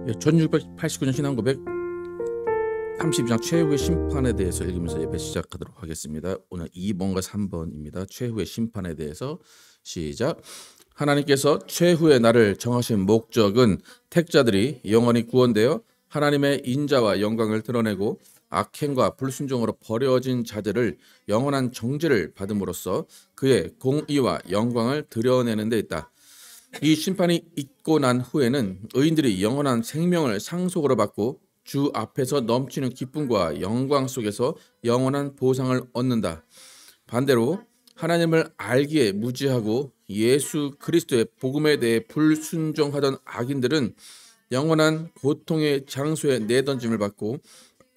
1689년 신앙고백 32장 최후의 심판에 대해서 읽으면서 예배 시작하도록 하겠습니다. 오늘 2번과 3번입니다. 최후의 심판에 대해서 시작. 하나님께서 최후의 날을 정하신 목적은 택자들이 영원히 구원되어 하나님의 인자와 영광을 드러내고 악행과 불순종으로 버려진 자들을 영원한 정죄를 받음으로써 그의 공의와 영광을 드러내는 데 있다. 이 심판이 있고 난 후에는 의인들이 영원한 생명을 상속으로 받고 주 앞에서 넘치는 기쁨과 영광 속에서 영원한 보상을 얻는다. 반대로 하나님을 알기에 무지하고 예수 그리스도의 복음에 대해 불순종하던 악인들은 영원한 고통의 장소에 내던짐을 받고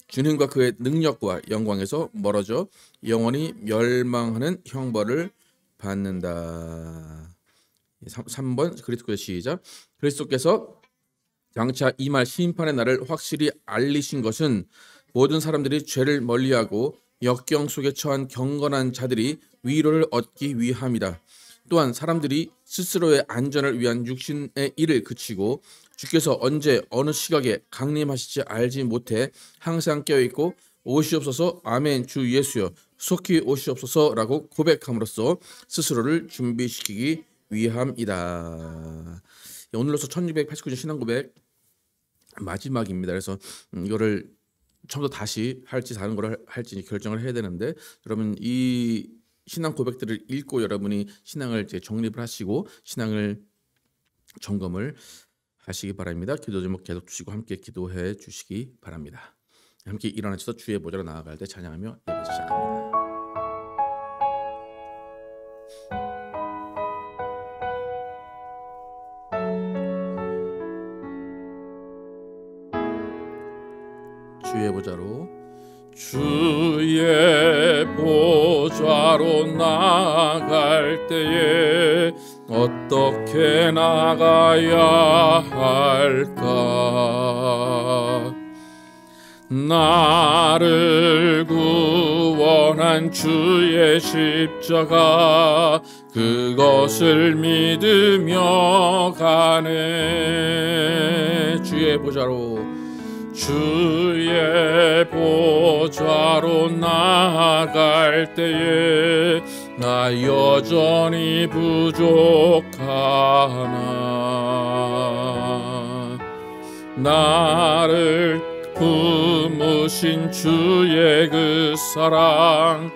주님과 그의 능력과 영광에서 멀어져 영원히 멸망하는 형벌을 받는다. 3번 그리스도의 시작. 그리스도께서 장차 임할 심판의 날을 확실히 알리신 것은 모든 사람들이 죄를 멀리하고 역경 속에 처한 경건한 자들이 위로를 얻기 위함이다. 또한 사람들이 스스로의 안전을 위한 육신의 일을 그치고 주께서 언제 어느 시각에 강림하실지 알지 못해 항상 깨어있고 오시옵소서 아멘 주 예수여 속히 오시옵소서라고 고백함으로써 스스로를 준비시키기 위함이다. 오늘로서 1289년 신앙고백 마지막입니다. 그래서 이거를 처음부터 다시 할지 다른 걸 할지 결정을 해야 되는데, 여러분 이 신앙 고백들을 읽고 여러분이 신앙을 이제 정립을 하시고 신앙을 점검을 하시기 바랍니다. 기도 제목 계속 주시고 함께 기도해 주시기 바랍니다. 함께 일어나셔서 주의 보좌로 나아갈 때 찬양하며 예배 시작합니다. 주의 보좌로 나아갈 때에 어떻게 나가야 할까? 나를 구원한 주의 십자가 그것을 믿으며 가네. 주의 보좌로 나아갈 때에 나 여전히 부족하나. 나를 품으신 주의 그 사랑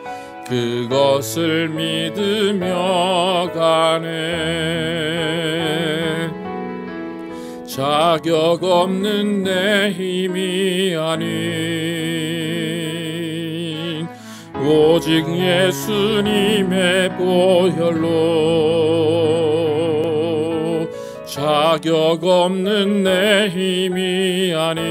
그것을 믿으며 가네. 자격 없는 내 힘이 아닌 오직 예수님의 보혈로, 자격 없는 내 힘이 아닌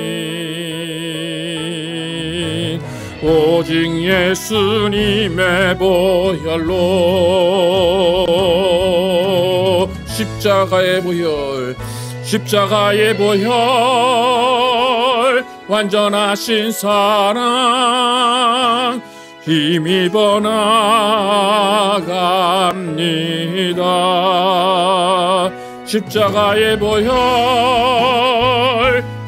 오직 예수님의 보혈로, 십자가의 보혈 완전하신 사랑 힘입어 나갑니다. 십자가의 보혈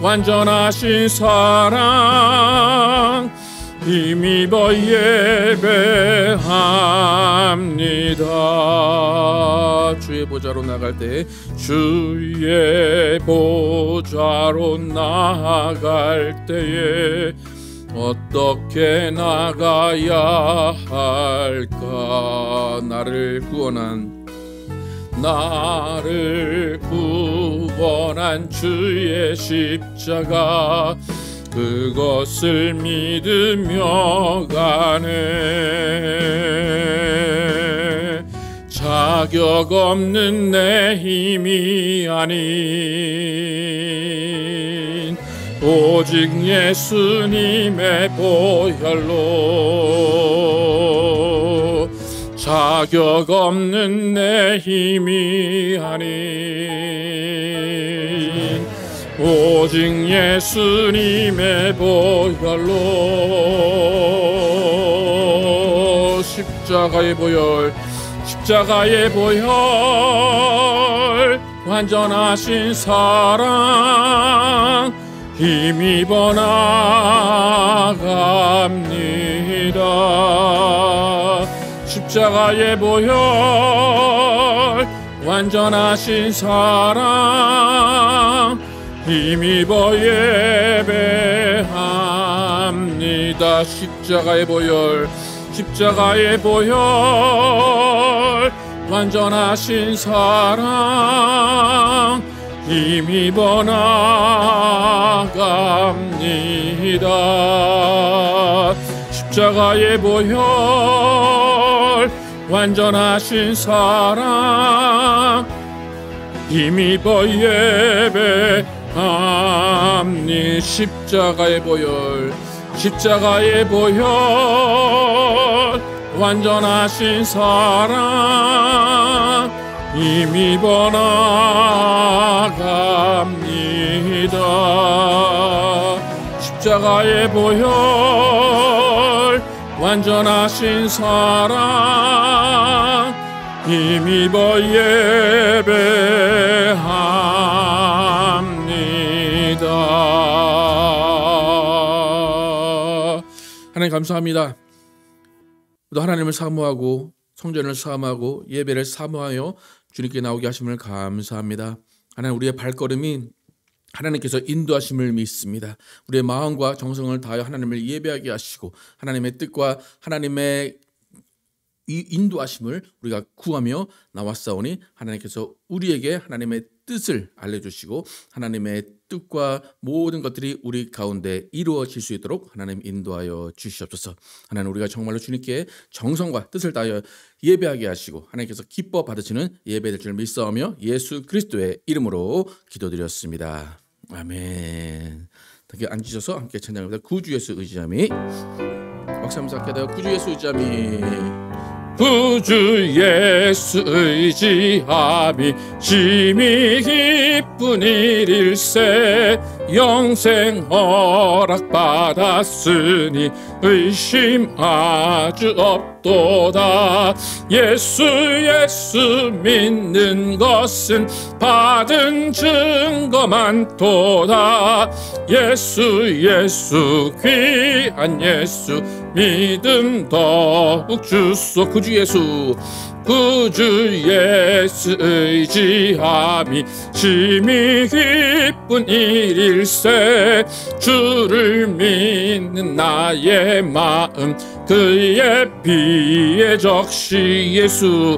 완전하신 사랑 힘입어 예배합니다. 주의 보좌로 나갈 때, 주의 보좌로 나갈 때에 어떻게 나가야 할까? 나를 구원한 주의 십자가 그것을 믿으며 가네. 자격 없는 내 힘이 아닌 오직 예수님의 보혈로, 자격 없는 내 힘이 아닌 오직 예수님의 보혈로, 십자가의 보혈 완전하신 사랑 힘입어 나갑니다. 십자가의 보혈 완전하신 사랑 힘입어 예배합니다. 십자가의 보혈 십자가의 보혈 완전하신 사랑 힘입어 나갑니다. 십자가의 보혈 완전하신 사랑 힘입어 예배합니다. 십자가의 보혈 십자가의 보혈 완전하신 사랑 힘입어 나갑니다. 십자가의 보혈 완전하신 사랑 힘입어 예배합니다. 하나님 감사합니다. 또 하나님을 사모하고 성전을 사모하고 예배를 사모하여 주님께 나오게 하심을 감사합니다. 하나님 우리의 발걸음이 하나님께서 인도하심을 믿습니다. 우리의 마음과 정성을 다하여 하나님을 예배하게 하시고 하나님의 뜻과 하나님의 이 인도하심을 우리가 구하며 나왔사오니 하나님께서 우리에게 하나님의 뜻을 알려주시고 하나님의 뜻과 모든 것들이 우리 가운데 이루어질 수 있도록 하나님 인도하여 주시옵소서. 하나님 우리가 정말로 주님께 정성과 뜻을 다하여 예배하게 하시고 하나님께서 기뻐 받으시는 예배될 줄 믿사오며 예수 그리스도의 이름으로 기도드렸습니다. 아멘. 함께 앉으셔서 함께 찬양합니다. 구주 예수 의지함이 박수 함께 하다가 구주 예수 의지함이 구주 예수 의지함이 심히 기쁜 일일세 영생 허락받았으니 의심 아주 없도다. 예수 믿는 것은 받은 증거 많도다. 예수 귀한 예수 믿음 더욱 주소. 구주 예수 의지함이 심히 기쁜 일일세 주를 믿는 나의 마음 그의 피에 적시. 예수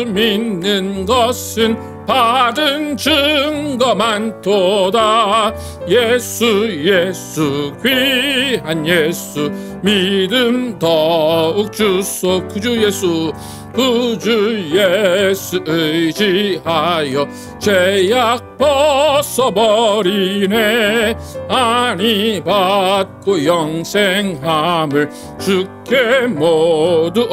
믿는 것은 받은 증거 많도다. 예수 귀한 예수 믿음 더욱 주소. 구주 예수 의지하여 죄악 벗어버리네. 아니 받고 영생함을 주께 모두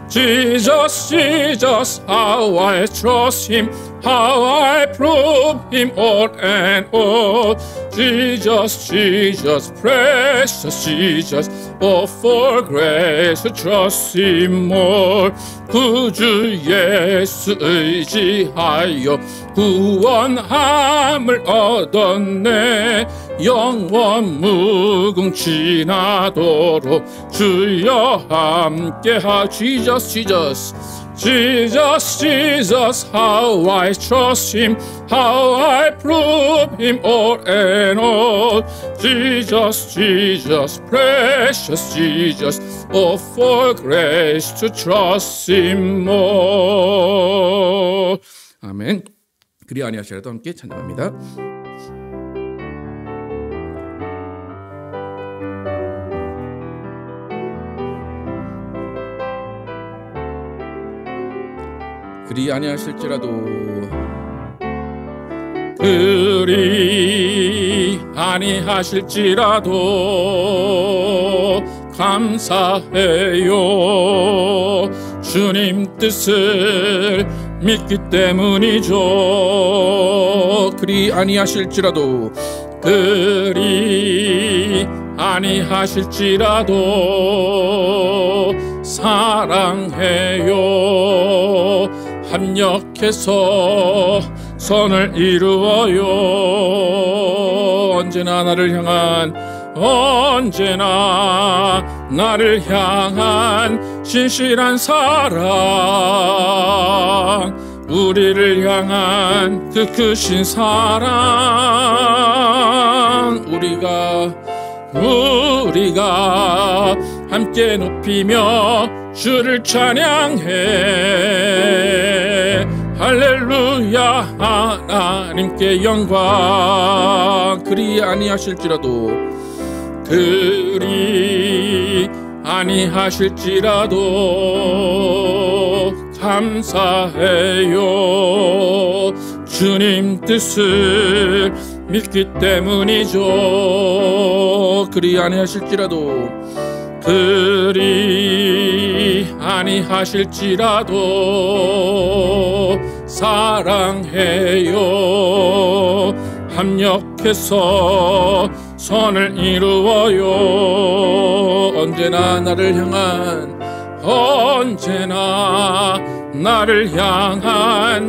Jesus, how I trust Him, how I prove Him all and all. Jesus, precious Jesus, oh for grace to trust Him more. 구주 예수 의지하여 구원함을 얻었네. 영원 무궁지나도록 주여 함께하. Jesus, how I trust Him, how I prove Him all and all. Jesus, precious Jesus, oh for grace to trust Him more. 아멘. 그리 아니하시라도 함께 찬양합니다. 그리 아니하실지라도 감사해요. 주님 뜻을 믿기 때문이죠. 그리 아니하실지라도 사랑해요. 합력해서 선을 이루어요. 언제나 나를 향한 신실한 사랑, 우리를 향한 그 크신 사랑, 우리가 함께 높이며 주를 찬양해. 할렐루야. 하나님께 영광. 그리 아니하실지라도 감사해요. 주님 뜻을 믿기 때문이죠. 그리 아니하실지라도 사랑해요. 합력해서 선을 이루어요. 언제나 나를 향한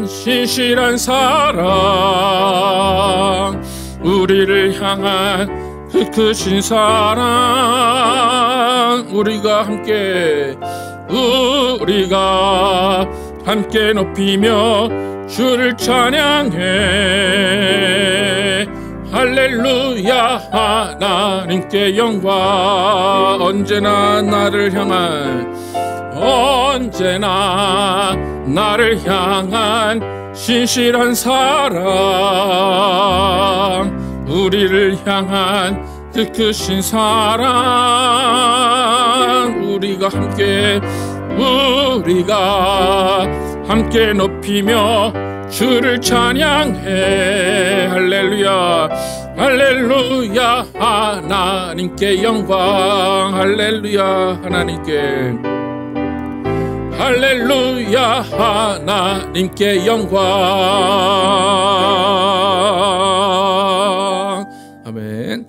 신실한 사랑, 우리를 향한 그 크신 사랑, 우리가 함께 높이며 주를 찬양해. 할렐루야. 하나님께 영광. 언제나 나를 향한 신실한 사랑, 우리를 향한 그 크신 사랑, 우리가 함께 높이며 주를 찬양해. 할렐루야. 하나님께 영광. 할렐루야. 하나님께 영광. 아멘.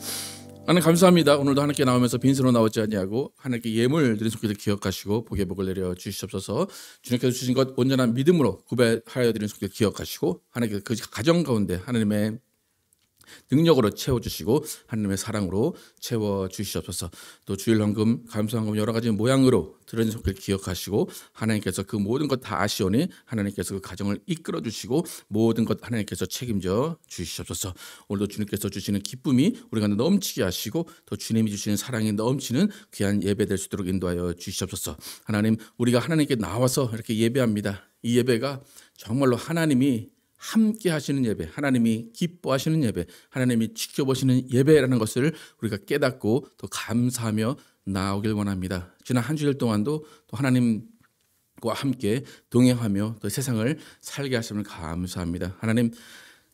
하나님 감사합니다. 오늘도 하나님께 나오면서 빈손으로 나오지 아니하고 하나님께 예물 드린 손길을 기억하시고 복의 복을 내려 주시옵소서. 주님께서 주신 것 온전한 믿음으로 구별하여 드린 손길을 기억하시고 하나님께서 그 가정 가운데 하나님의 능력으로 채워주시고 하나님의 사랑으로 채워주시옵소서. 또 주일 헌금, 감사헌금 여러 가지 모양으로 드린 손길 기억하시고 하나님께서 그 모든 것 다 아시오니 하나님께서 그 가정을 이끌어주시고 모든 것 하나님께서 책임져 주시옵소서. 오늘도 주님께서 주시는 기쁨이 우리가 넘치게 하시고 또 주님이 주시는 사랑이 넘치는 귀한 예배 될 수 있도록 인도하여 주시옵소서. 하나님, 우리가 하나님께 나와서 이렇게 예배합니다. 이 예배가 정말로 하나님이 함께 하시는 예배, 하나님이 기뻐하시는 예배, 하나님이 지켜보시는 예배라는 것을 우리가 깨닫고 또 감사하며 나오길 원합니다. 지난 한 주일 동안도 또 하나님과 함께 동행하며 또 세상을 살게 하심을 감사합니다. 하나님,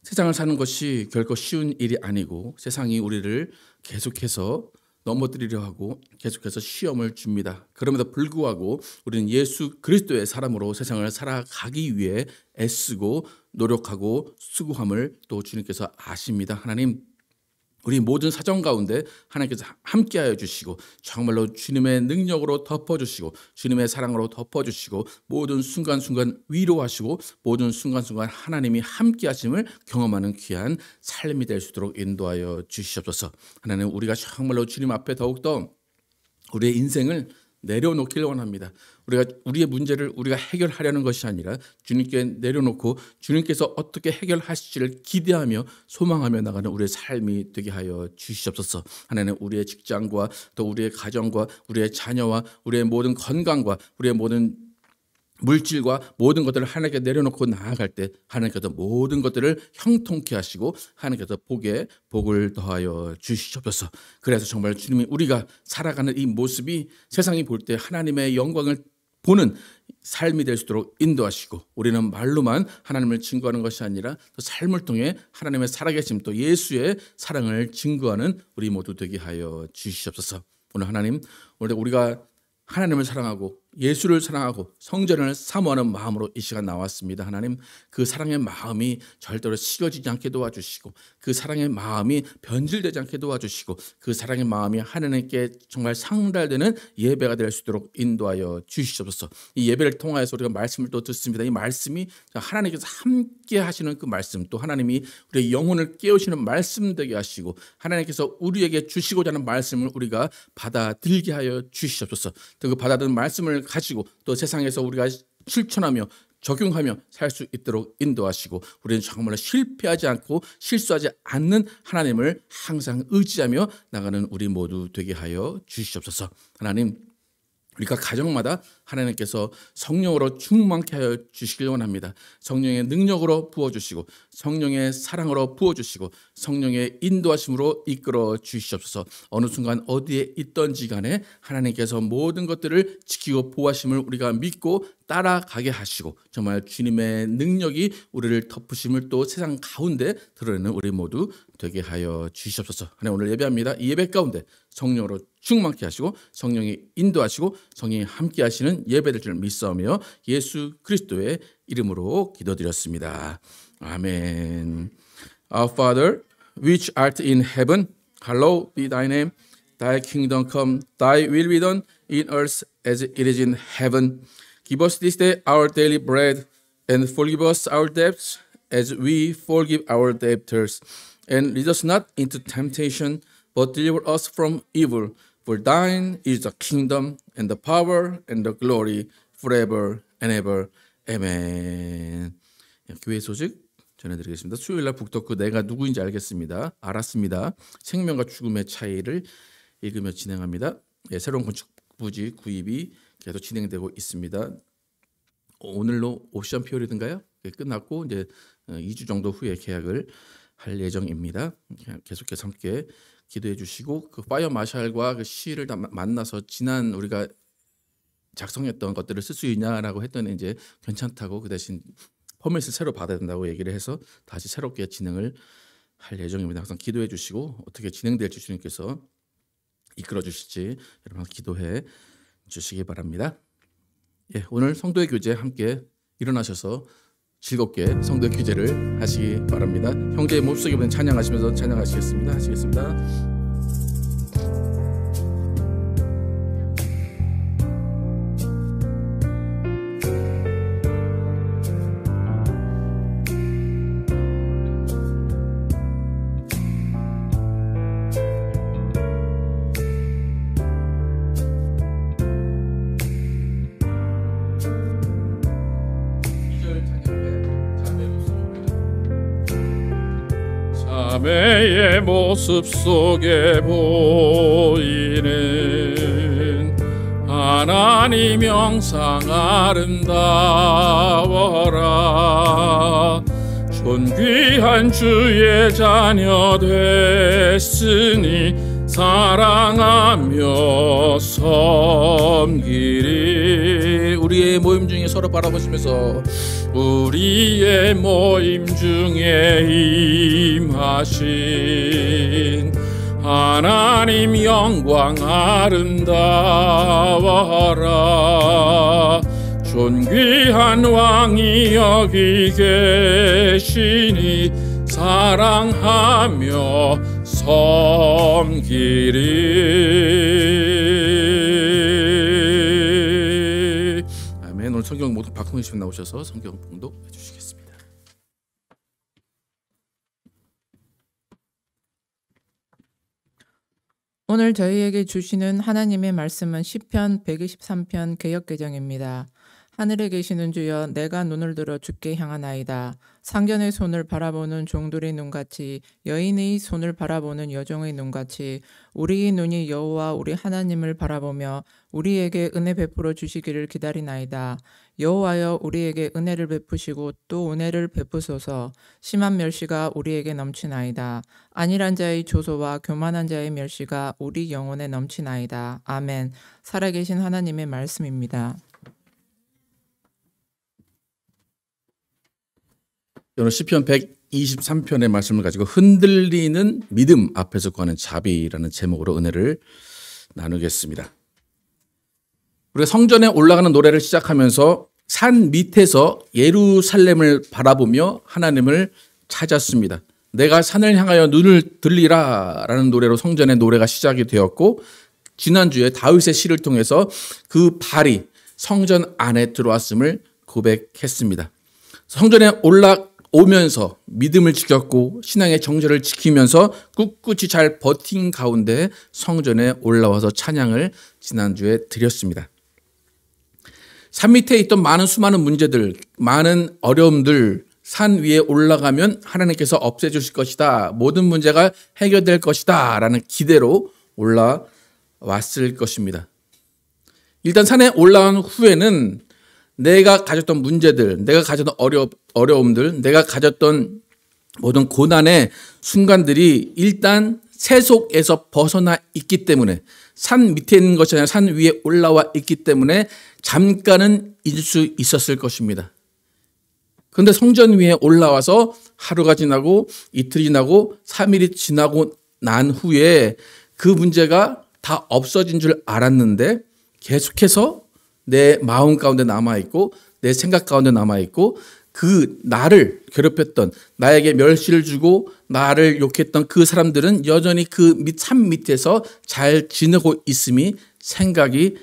세상을 사는 것이 결코 쉬운 일이 아니고 세상이 우리를 계속해서 넘어뜨리려 하고 계속해서 시험을 줍니다. 그럼에도 불구하고 우리는 예수 그리스도의 사람으로 세상을 살아가기 위해 애쓰고 노력하고 수고함을 또 주님께서 아십니다. 하나님, 우리 모든 사정 가운데 하나님께서 함께하여 주시고 정말로 주님의 능력으로 덮어주시고 주님의 사랑으로 덮어주시고 모든 순간순간 위로하시고 모든 순간순간 하나님이 함께하심을 경험하는 귀한 삶이 될 수 있도록 인도하여 주시옵소서. 하나님, 우리가 정말로 주님 앞에 더욱더 우리의 인생을 내려놓기를 원합니다. 우리의 문제를 우리가 해결하려는 것이 아니라 주님께 내려놓고 주님께서 어떻게 해결하실지를 기대하며 소망하며 나가는 우리의 삶이 되게 하여 주시옵소서. 하나님, 우리의 직장과 또 우리의 가정과 우리의 자녀와 우리의 모든 건강과 우리의 모든 물질과 모든 것들을 하나님께 내려놓고 나아갈 때 하나님께서 모든 것들을 형통케 하시고 하나님께서 복을 더하여 주시옵소서. 그래서 정말 주님이 우리가 살아가는 이 모습이 세상이 볼 때 하나님의 영광을 보는 삶이 될 수 있도록 인도하시고 우리는 말로만 하나님을 증거하는 것이 아니라 또 삶을 통해 하나님의 살아계심 또 예수의 사랑을 증거하는 우리 모두 되게 하여 주시옵소서. 오늘 하나님, 오늘 우리가 하나님을 사랑하고 예수를 사랑하고 성전을 사모하는 마음으로 이 시간 나왔습니다. 하나님, 그 사랑의 마음이 절대로 식어지지 않게 도와주시고, 그 사랑의 마음이 변질되지 않게 도와주시고, 그 사랑의 마음이 하나님께 정말 상달되는 예배가 될 수 있도록 인도하여 주시옵소서. 이 예배를 통하여서 우리가 말씀을 또 듣습니다. 이 말씀이 하나님께서 함께 하시는 그 말씀, 또 하나님이 우리의 영혼을 깨우시는 말씀 되게 하시고, 하나님께서 우리에게 주시고자 하는 말씀을 우리가 받아들게 하여 주시옵소서. 그 받아들인 말씀을 가지고 또 세상에서 우리가 실천하며 적용하며 살 수 있도록 인도하시고, 우리는 정말 실패하지 않고 실수하지 않는 하나님을 항상 의지하며 나가는 우리 모두 되게 하여 주시옵소서. 하나님, 우리가 가정마다 하나님께서 성령으로 충만케 하여 주시길 원합니다. 성령의 능력으로 부어주시고, 성령의 사랑으로 부어주시고, 성령의 인도하심으로 이끌어 주시옵소서. 어느 순간 어디에 있던지 간에 하나님께서 모든 것들을 지키고 보호하심을 우리가 믿고 따라가게 하시고, 정말 주님의 능력이 우리를 덮으심을 또 세상 가운데 드러내는 우리 모두 되게 하여 주시옵소서. 하나님, 오늘 예배합니다. 이 예배 가운데 성령으로 충만케 하시고 성령이 인도하시고 성령이 함께 하시는 예배될 줄 믿사오며 예수 그리스도의 이름으로 기도드렸습니다. 아멘. Our Father, which art in heaven, hallowed be thy name. Thy kingdom come, thy will be done in earth as it is in heaven. Give us this day our daily bread, and forgive us our debts as we forgive our debtors. And lead us not into temptation, but deliver us from evil. For thine is the kingdom and the power and the glory forever and ever. 아멘. 교회 소식 전해드리겠습니다. 수요일날 북토크 내가 누구인지 알겠습니다. 알았습니다. 생명과 죽음의 차이를 읽으며 진행합니다. 새로운 건축 부지 구입이 계속 진행되고 있습니다. 오늘로 옵션 피어리드인가요? 끝났고 이제 2주 정도 후에 계약을 할 예정입니다. 계속해서 함께 기도해 주시고, 그 파이어 마샬과 그 시를 다 만나서 지난 우리가 작성했던 것들을 쓸 수 있냐라고 했더니 이제 괜찮다고, 그 대신 퍼밋을 새로 받아야 된다고 얘기를 해서 다시 새롭게 진행을 할 예정입니다. 항상 기도해 주시고 어떻게 진행될지 주님께서 이끌어 주실지 여러분 기도해 주시기 바랍니다. 예, 오늘 성도의 교제 함께 일어나셔서 즐겁게 성도의 교제를 하시기 바랍니다. 형제의 몸속에 보는 찬양하시면서 찬양하시겠습니다. 하시겠습니다. 자매의 모습 속에 보이는 하나님 형상 아름다워라. 존귀한 주의 자녀 됐으니 사랑하며 섬기리. 우리의 모임 중에 서로 바라보시면서 우리의 모임 중에 임하신 하나님 영광 아름다워라. 존귀한 왕이 여기 계시니 사랑하며 섬기리. 아멘. 오늘 성경 모두 박홍희 씨 나오셔서 성경 봉독해 주시겠습니다. 오늘 저희에게 주시는 하나님의 말씀은 시편 123편 개역개정입니다. 하늘에 계시는 주여, 내가 눈을 들어 주께 향하나이다. 상견의 손을 바라보는 종들의 눈같이, 여인의 손을 바라보는 여종의 눈같이 우리의 눈이 여호와 우리 하나님을 바라보며 우리에게 은혜 베풀어 주시기를 기다리나이다. 여호와여, 우리에게 은혜를 베푸시고 또 은혜를 베푸소서. 심한 멸시가 우리에게 넘치나이다. 안일한 자의 조소와 교만한 자의 멸시가 우리 영혼에 넘치나이다. 아멘. 살아계신 하나님의 말씀입니다. 오늘 시편 123편의 말씀을 가지고 흔들리는 믿음 앞에서 구하는 자비라는 제목으로 은혜를 나누겠습니다. 우리가 성전에 올라가는 노래를 시작하면서 산 밑에서 예루살렘을 바라보며 하나님을 찾았습니다. 내가 산을 향하여 눈을 들리라 라는 노래로 성전의 노래가 시작이 되었고, 지난주에 다윗의 시를 통해서 그 발이 성전 안에 들어왔음을 고백했습니다. 성전에 올라오면서 믿음을 지켰고 신앙의 정절을 지키면서 꿋꿋이 잘 버틴 가운데 성전에 올라와서 찬양을 지난주에 드렸습니다. 산 밑에 있던 많은 수많은 문제들, 많은 어려움들, 산 위에 올라가면 하나님께서 없애주실 것이다, 모든 문제가 해결될 것이다 라는 기대로 올라왔을 것입니다. 일단 산에 올라온 후에는 내가 가졌던 문제들, 내가 가졌던 어려움들, 내가 가졌던 모든 고난의 순간들이 일단 세속에서 벗어나 있기 때문에, 산 밑에 있는 것이 아니라 산 위에 올라와 있기 때문에 잠깐은 잊을 수 있었을 것입니다. 그런데 성전 위에 올라와서 하루가 지나고 이틀이 지나고 3일이 지나고 난 후에 그 문제가 다 없어진 줄 알았는데 계속해서 내 마음 가운데 남아있고 내 생각 가운데 남아있고, 그 나를 괴롭혔던, 나에게 멸시를 주고 나를 욕했던 그 사람들은 여전히 그 산 밑에서 잘 지내고 있음이 생각이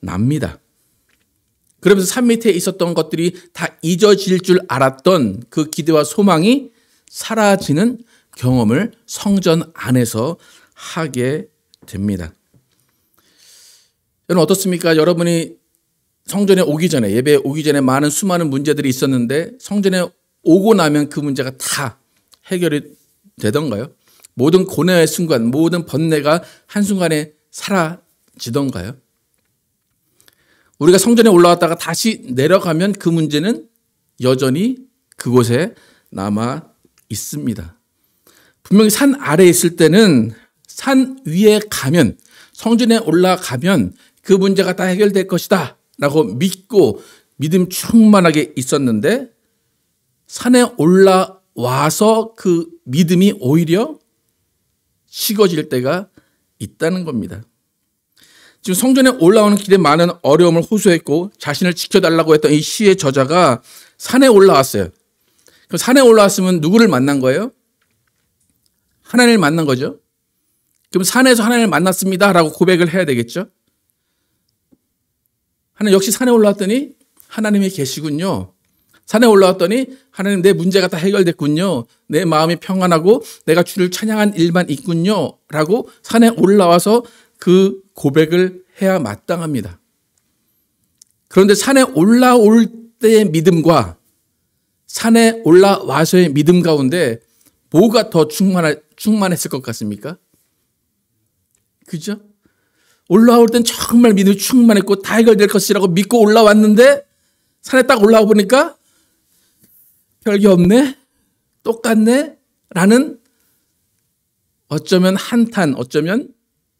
납니다. 그러면서 산 밑에 있었던 것들이 다 잊어질 줄 알았던 그 기대와 소망이 사라지는 경험을 성전 안에서 하게 됩니다. 여러분 어떻습니까? 여러분이 성전에 오기 전에, 예배에 오기 전에 많은 수많은 문제들이 있었는데 성전에 오고 나면 그 문제가 다 해결이 되던가요? 모든 고뇌의 순간, 모든 번뇌가 한순간에 사라지던가요? 우리가 성전에 올라갔다가 다시 내려가면 그 문제는 여전히 그곳에 남아 있습니다. 분명히 산 아래에 있을 때는 산 위에 가면, 성전에 올라가면 그 문제가 다 해결될 것이다 라고 믿고 믿음 충만하게 있었는데, 산에 올라와서 그 믿음이 오히려 식어질 때가 있다는 겁니다. 지금 성전에 올라오는 길에 많은 어려움을 호소했고 자신을 지켜달라고 했던 이 시의 저자가 산에 올라왔어요. 그럼 산에 올라왔으면 누구를 만난 거예요? 하나님을 만난 거죠. 그럼 산에서 하나님을 만났습니다 라고 고백을 해야 되겠죠. 하나님 역시 산에 올라왔더니 하나님이 계시군요. 산에 올라왔더니 하나님 내 문제가 다 해결됐군요. 내 마음이 평안하고 내가 주를 찬양한 일만 있군요 라고 산에 올라와서 그 고백을 해야 마땅합니다. 그런데 산에 올라올 때의 믿음과 산에 올라와서의 믿음 가운데 뭐가 더 충만했을 것 같습니까? 그죠? 올라올 땐 정말 믿음이 충만했고 다 해결될 것이라고 믿고 올라왔는데 산에 딱 올라와 보니까 별게 없네? 똑같네? 라는 어쩌면 한탄, 어쩌면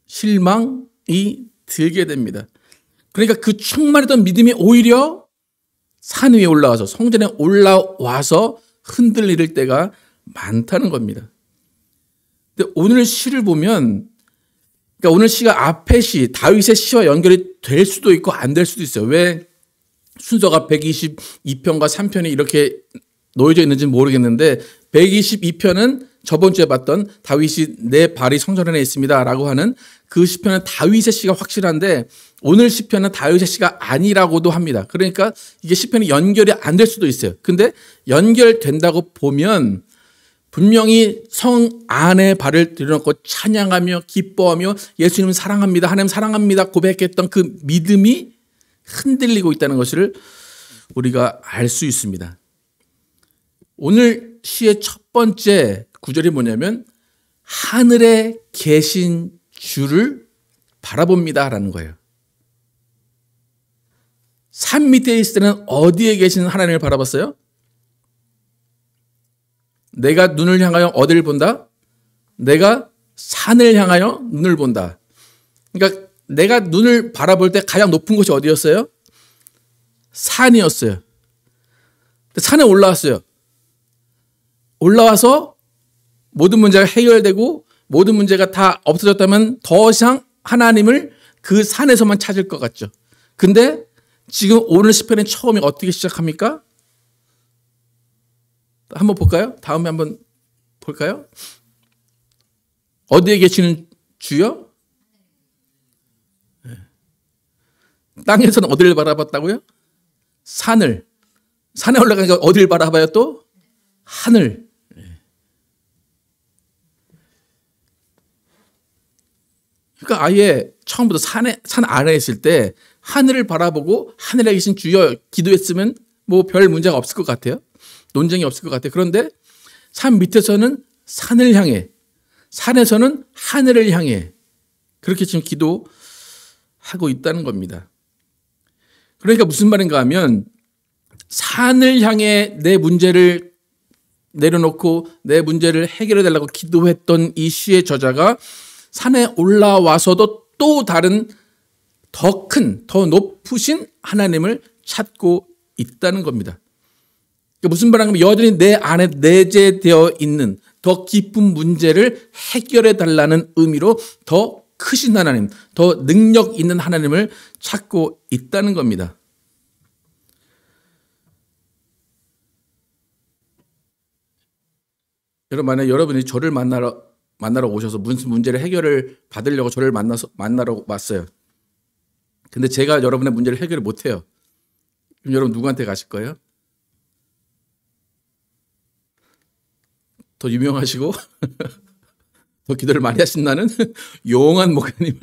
실망이 들게 됩니다. 그러니까 그 충만했던 믿음이 오히려 산 위에 올라와서, 성전에 올라와서 흔들릴 때가 많다는 겁니다. 근데 오늘 시를 보면, 그러니까 오늘 시가 앞의 시, 다윗의 시와 연결이 될 수도 있고 안 될 수도 있어요. 왜 순서가 122편과 3편이 이렇게 놓여져 있는지 모르겠는데, 122편은 저번 주에 봤던 다윗이 내 발이 성전 안에 있습니다 라고 하는 그 시편은 다윗의 시가 확실한데, 오늘 시편은 다윗의 시가 아니라고도 합니다. 그러니까 이게 시편이 연결이 안 될 수도 있어요. 근데 연결된다고 보면 분명히 성 안에 발을 들여놓고 찬양하며 기뻐하며 예수님 사랑합니다, 하나님 사랑합니다 고백했던 그 믿음이 흔들리고 있다는 것을 우리가 알 수 있습니다. 오늘 시의 첫 번째 구절이 뭐냐면 하늘에 계신 주를 바라봅니다 라는 거예요. 산 밑에 있을 때는 어디에 계신 하나님을 바라봤어요? 내가 눈을 향하여 어디를 본다? 내가 산을 향하여 눈을 본다. 그러니까 내가 눈을 바라볼 때 가장 높은 곳이 어디였어요? 산이었어요. 산에 올라왔어요. 올라와서 모든 문제가 해결되고 모든 문제가 다 없어졌다면 더 이상 하나님을 그 산에서만 찾을 것 같죠. 근데 지금 오늘 시편의 처음이 어떻게 시작합니까? 한번 볼까요? 다음에 한번 볼까요? 어디에 계시는 주여? 땅에서는 어디를 바라봤다고요? 산을. 산에 올라가니까 어디를 바라봐요 또? 하늘. 그러니까 아예 처음부터 산 아래에 있을 때 하늘을 바라보고 하늘에 계신 주여 기도했으면 뭐 별 문제가 없을 것 같아요. 논쟁이 없을 것 같아요. 그런데 산 밑에서는 산을 향해, 산에서는 하늘을 향해 그렇게 지금 기도하고 있다는 겁니다. 그러니까 무슨 말인가 하면 산을 향해 내 문제를 내려놓고 내 문제를 해결해 달라고 기도했던 이 시의 저자가 산에 올라와서도 또 다른 더 큰, 더 높으신 하나님을 찾고 있다는 겁니다. 그러니까 무슨 말인가 하면 여전히 내 안에 내재되어 있는 더 깊은 문제를 해결해 달라는 의미로 더 크신 하나님, 더 능력 있는 하나님을 찾고 있다는 겁니다. 여러분, 만약 여러분이 저를 만나러 오셔서 무슨 문제를 해결을 받으려고 저를 만나러 왔어요. 근데 제가 여러분의 문제를 해결을 못해요. 그럼 여러분 누구한테 가실 거예요? 더 유명하시고 더 기도를 많이 하신다는 용한 목사님을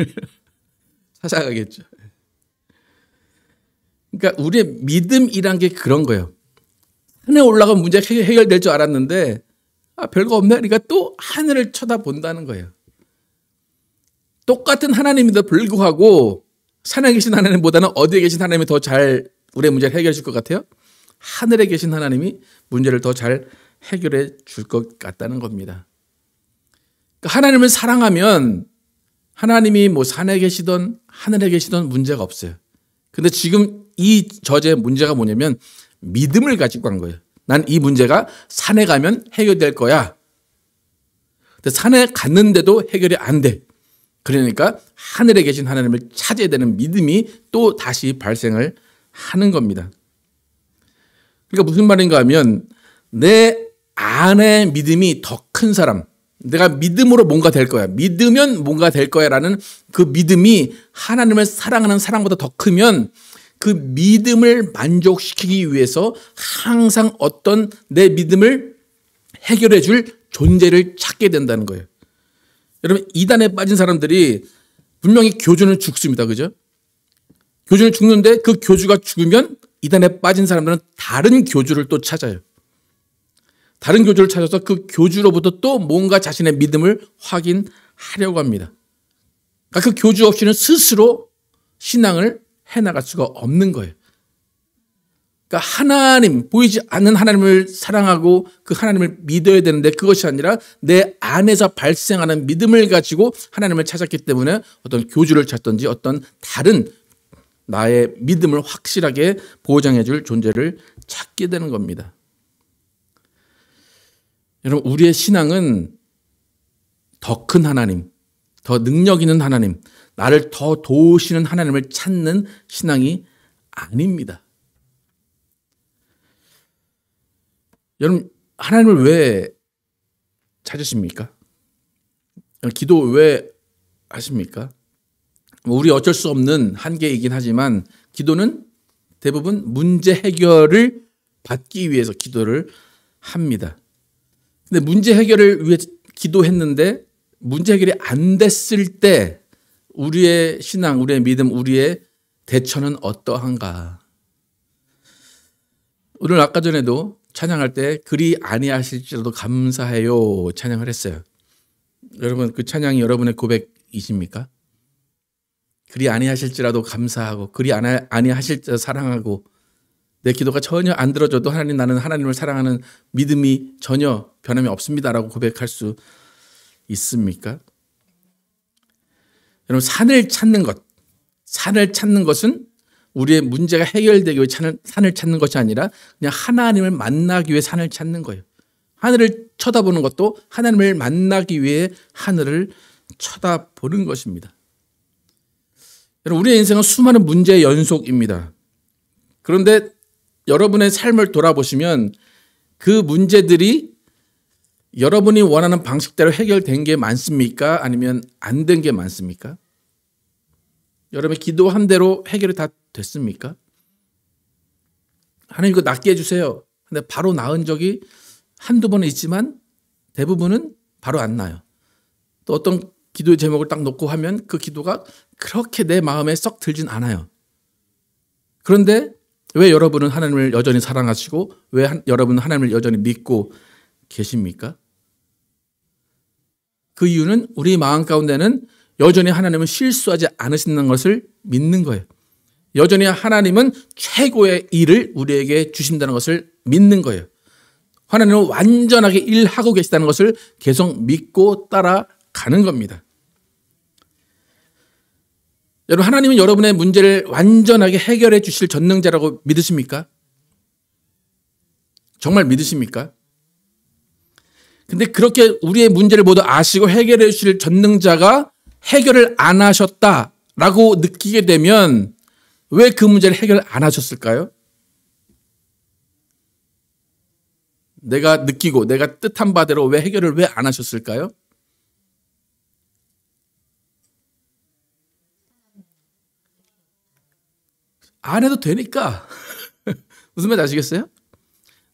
찾아가겠죠. 그러니까 우리의 믿음이란 게 그런 거예요. 산에 올라가면 문제가 해결될 줄 알았는데 별거 없네. 그러니까 또 하늘을 쳐다본다는 거예요. 똑같은 하나님인데도 불구하고 산에 계신 하나님보다는 어디에 계신 하나님이 더 잘 우리의 문제를 해결해 줄 것 같아요? 하늘에 계신 하나님이 문제를 더 잘 해결해 줄 것 같다는 겁니다. 그러니까 하나님을 사랑하면 하나님이 뭐 산에 계시던 하늘에 계시던 문제가 없어요. 근데 지금 이 저자의 문제가 뭐냐면 믿음을 가지고 간 거예요. 난 이 문제가 산에 가면 해결될 거야. 근데 산에 갔는데도 해결이 안 돼. 그러니까 하늘에 계신 하나님을 찾아야 되는 믿음이 또 다시 발생을 하는 겁니다. 그러니까 무슨 말인가 하면 내 안에 믿음이 더 큰 사람, 내가 믿음으로 뭔가 될 거야, 믿으면 뭔가 될 거야 라는 그 믿음이 하나님을 사랑하는 사랑보다 더 크면 그 믿음을 만족시키기 위해서 항상 어떤 내 믿음을 해결해 줄 존재를 찾게 된다는 거예요. 여러분, 이단에 빠진 사람들이 분명히 교주는 죽습니다. 그죠? 교주는 죽는데 그 교주가 죽으면 이단에 빠진 사람들은 다른 교주를 또 찾아요. 다른 교주를 찾아서 그 교주로부터 또 뭔가 자신의 믿음을 확인하려고 합니다. 그러니까 그 교주 없이는 스스로 신앙을 해나갈 수가 없는 거예요. 그러니까 하나님, 보이지 않는 하나님을 사랑하고 그 하나님을 믿어야 되는데 그것이 아니라 내 안에서 발생하는 믿음을 가지고 하나님을 찾았기 때문에 어떤 교주를 찾든지 어떤 다른 나의 믿음을 확실하게 보장해 줄 존재를 찾게 되는 겁니다. 여러분, 우리의 신앙은 더 큰 하나님, 더 능력 있는 하나님, 나를 더 도우시는 하나님을 찾는 신앙이 아닙니다. 여러분, 하나님을 왜 찾으십니까? 기도 왜 하십니까? 우리 어쩔 수 없는 한계이긴 하지만 기도는 대부분 문제 해결을 받기 위해서 기도를 합니다. 근데 문제 해결을 위해 기도했는데 문제 해결이 안 됐을 때 우리의 신앙, 우리의 믿음, 우리의 대처는 어떠한가? 오늘 아까 전에도 찬양할 때 그리 아니하실지라도 감사해요 찬양을 했어요. 여러분, 그 찬양이 여러분의 고백이십니까? 그리 아니하실지라도 감사하고 그리 아니하실지라도 사랑하고 내 기도가 전혀 안 들어져도 하나님, 나는 하나님을 사랑하는 믿음이 전혀 변함이 없습니다라고 고백할 수 있습니까? 여러분, 산을 찾는 것은 우리의 문제가 해결되기 위해 산을 찾는 것이 아니라 그냥 하나님을 만나기 위해 산을 찾는 거예요. 하늘을 쳐다보는 것도 하나님을 만나기 위해 하늘을 쳐다보는 것입니다. 여러분, 우리의 인생은 수많은 문제의 연속입니다. 그런데 여러분의 삶을 돌아보시면 그 문제들이 여러분이 원하는 방식대로 해결된 게 많습니까? 아니면 안 된 게 많습니까? 여러분의 기도한 대로 해결이 다 됐습니까? 하나님 이거 낫게 해주세요. 근데 바로 나은 적이 한두 번은 있지만 대부분은 바로 안 나요. 또 어떤 기도의 제목을 딱 놓고 하면 그 기도가 그렇게 내 마음에 썩 들진 않아요. 그런데 왜 여러분은 하나님을 여전히 사랑하시고 왜 여러분은 하나님을 여전히 믿고 계십니까? 그 이유는 우리 마음 가운데는 여전히 하나님은 실수하지 않으신다는 것을 믿는 거예요. 여전히 하나님은 최고의 일을 우리에게 주신다는 것을 믿는 거예요. 하나님은 완전하게 일하고 계시다는 것을 계속 믿고 따라가는 겁니다. 여러분, 하나님은 여러분의 문제를 완전하게 해결해 주실 전능자라고 믿으십니까? 정말 믿으십니까? 근데 그렇게 우리의 문제를 모두 아시고 해결해 주실 전능자가 해결을 안 하셨다라고 느끼게 되면 왜 그 문제를 해결 안 하셨을까요? 내가 느끼고 내가 뜻한 바대로 왜 해결을 왜 안 하셨을까요? 안 해도 되니까. 무슨 말인지 아시겠어요?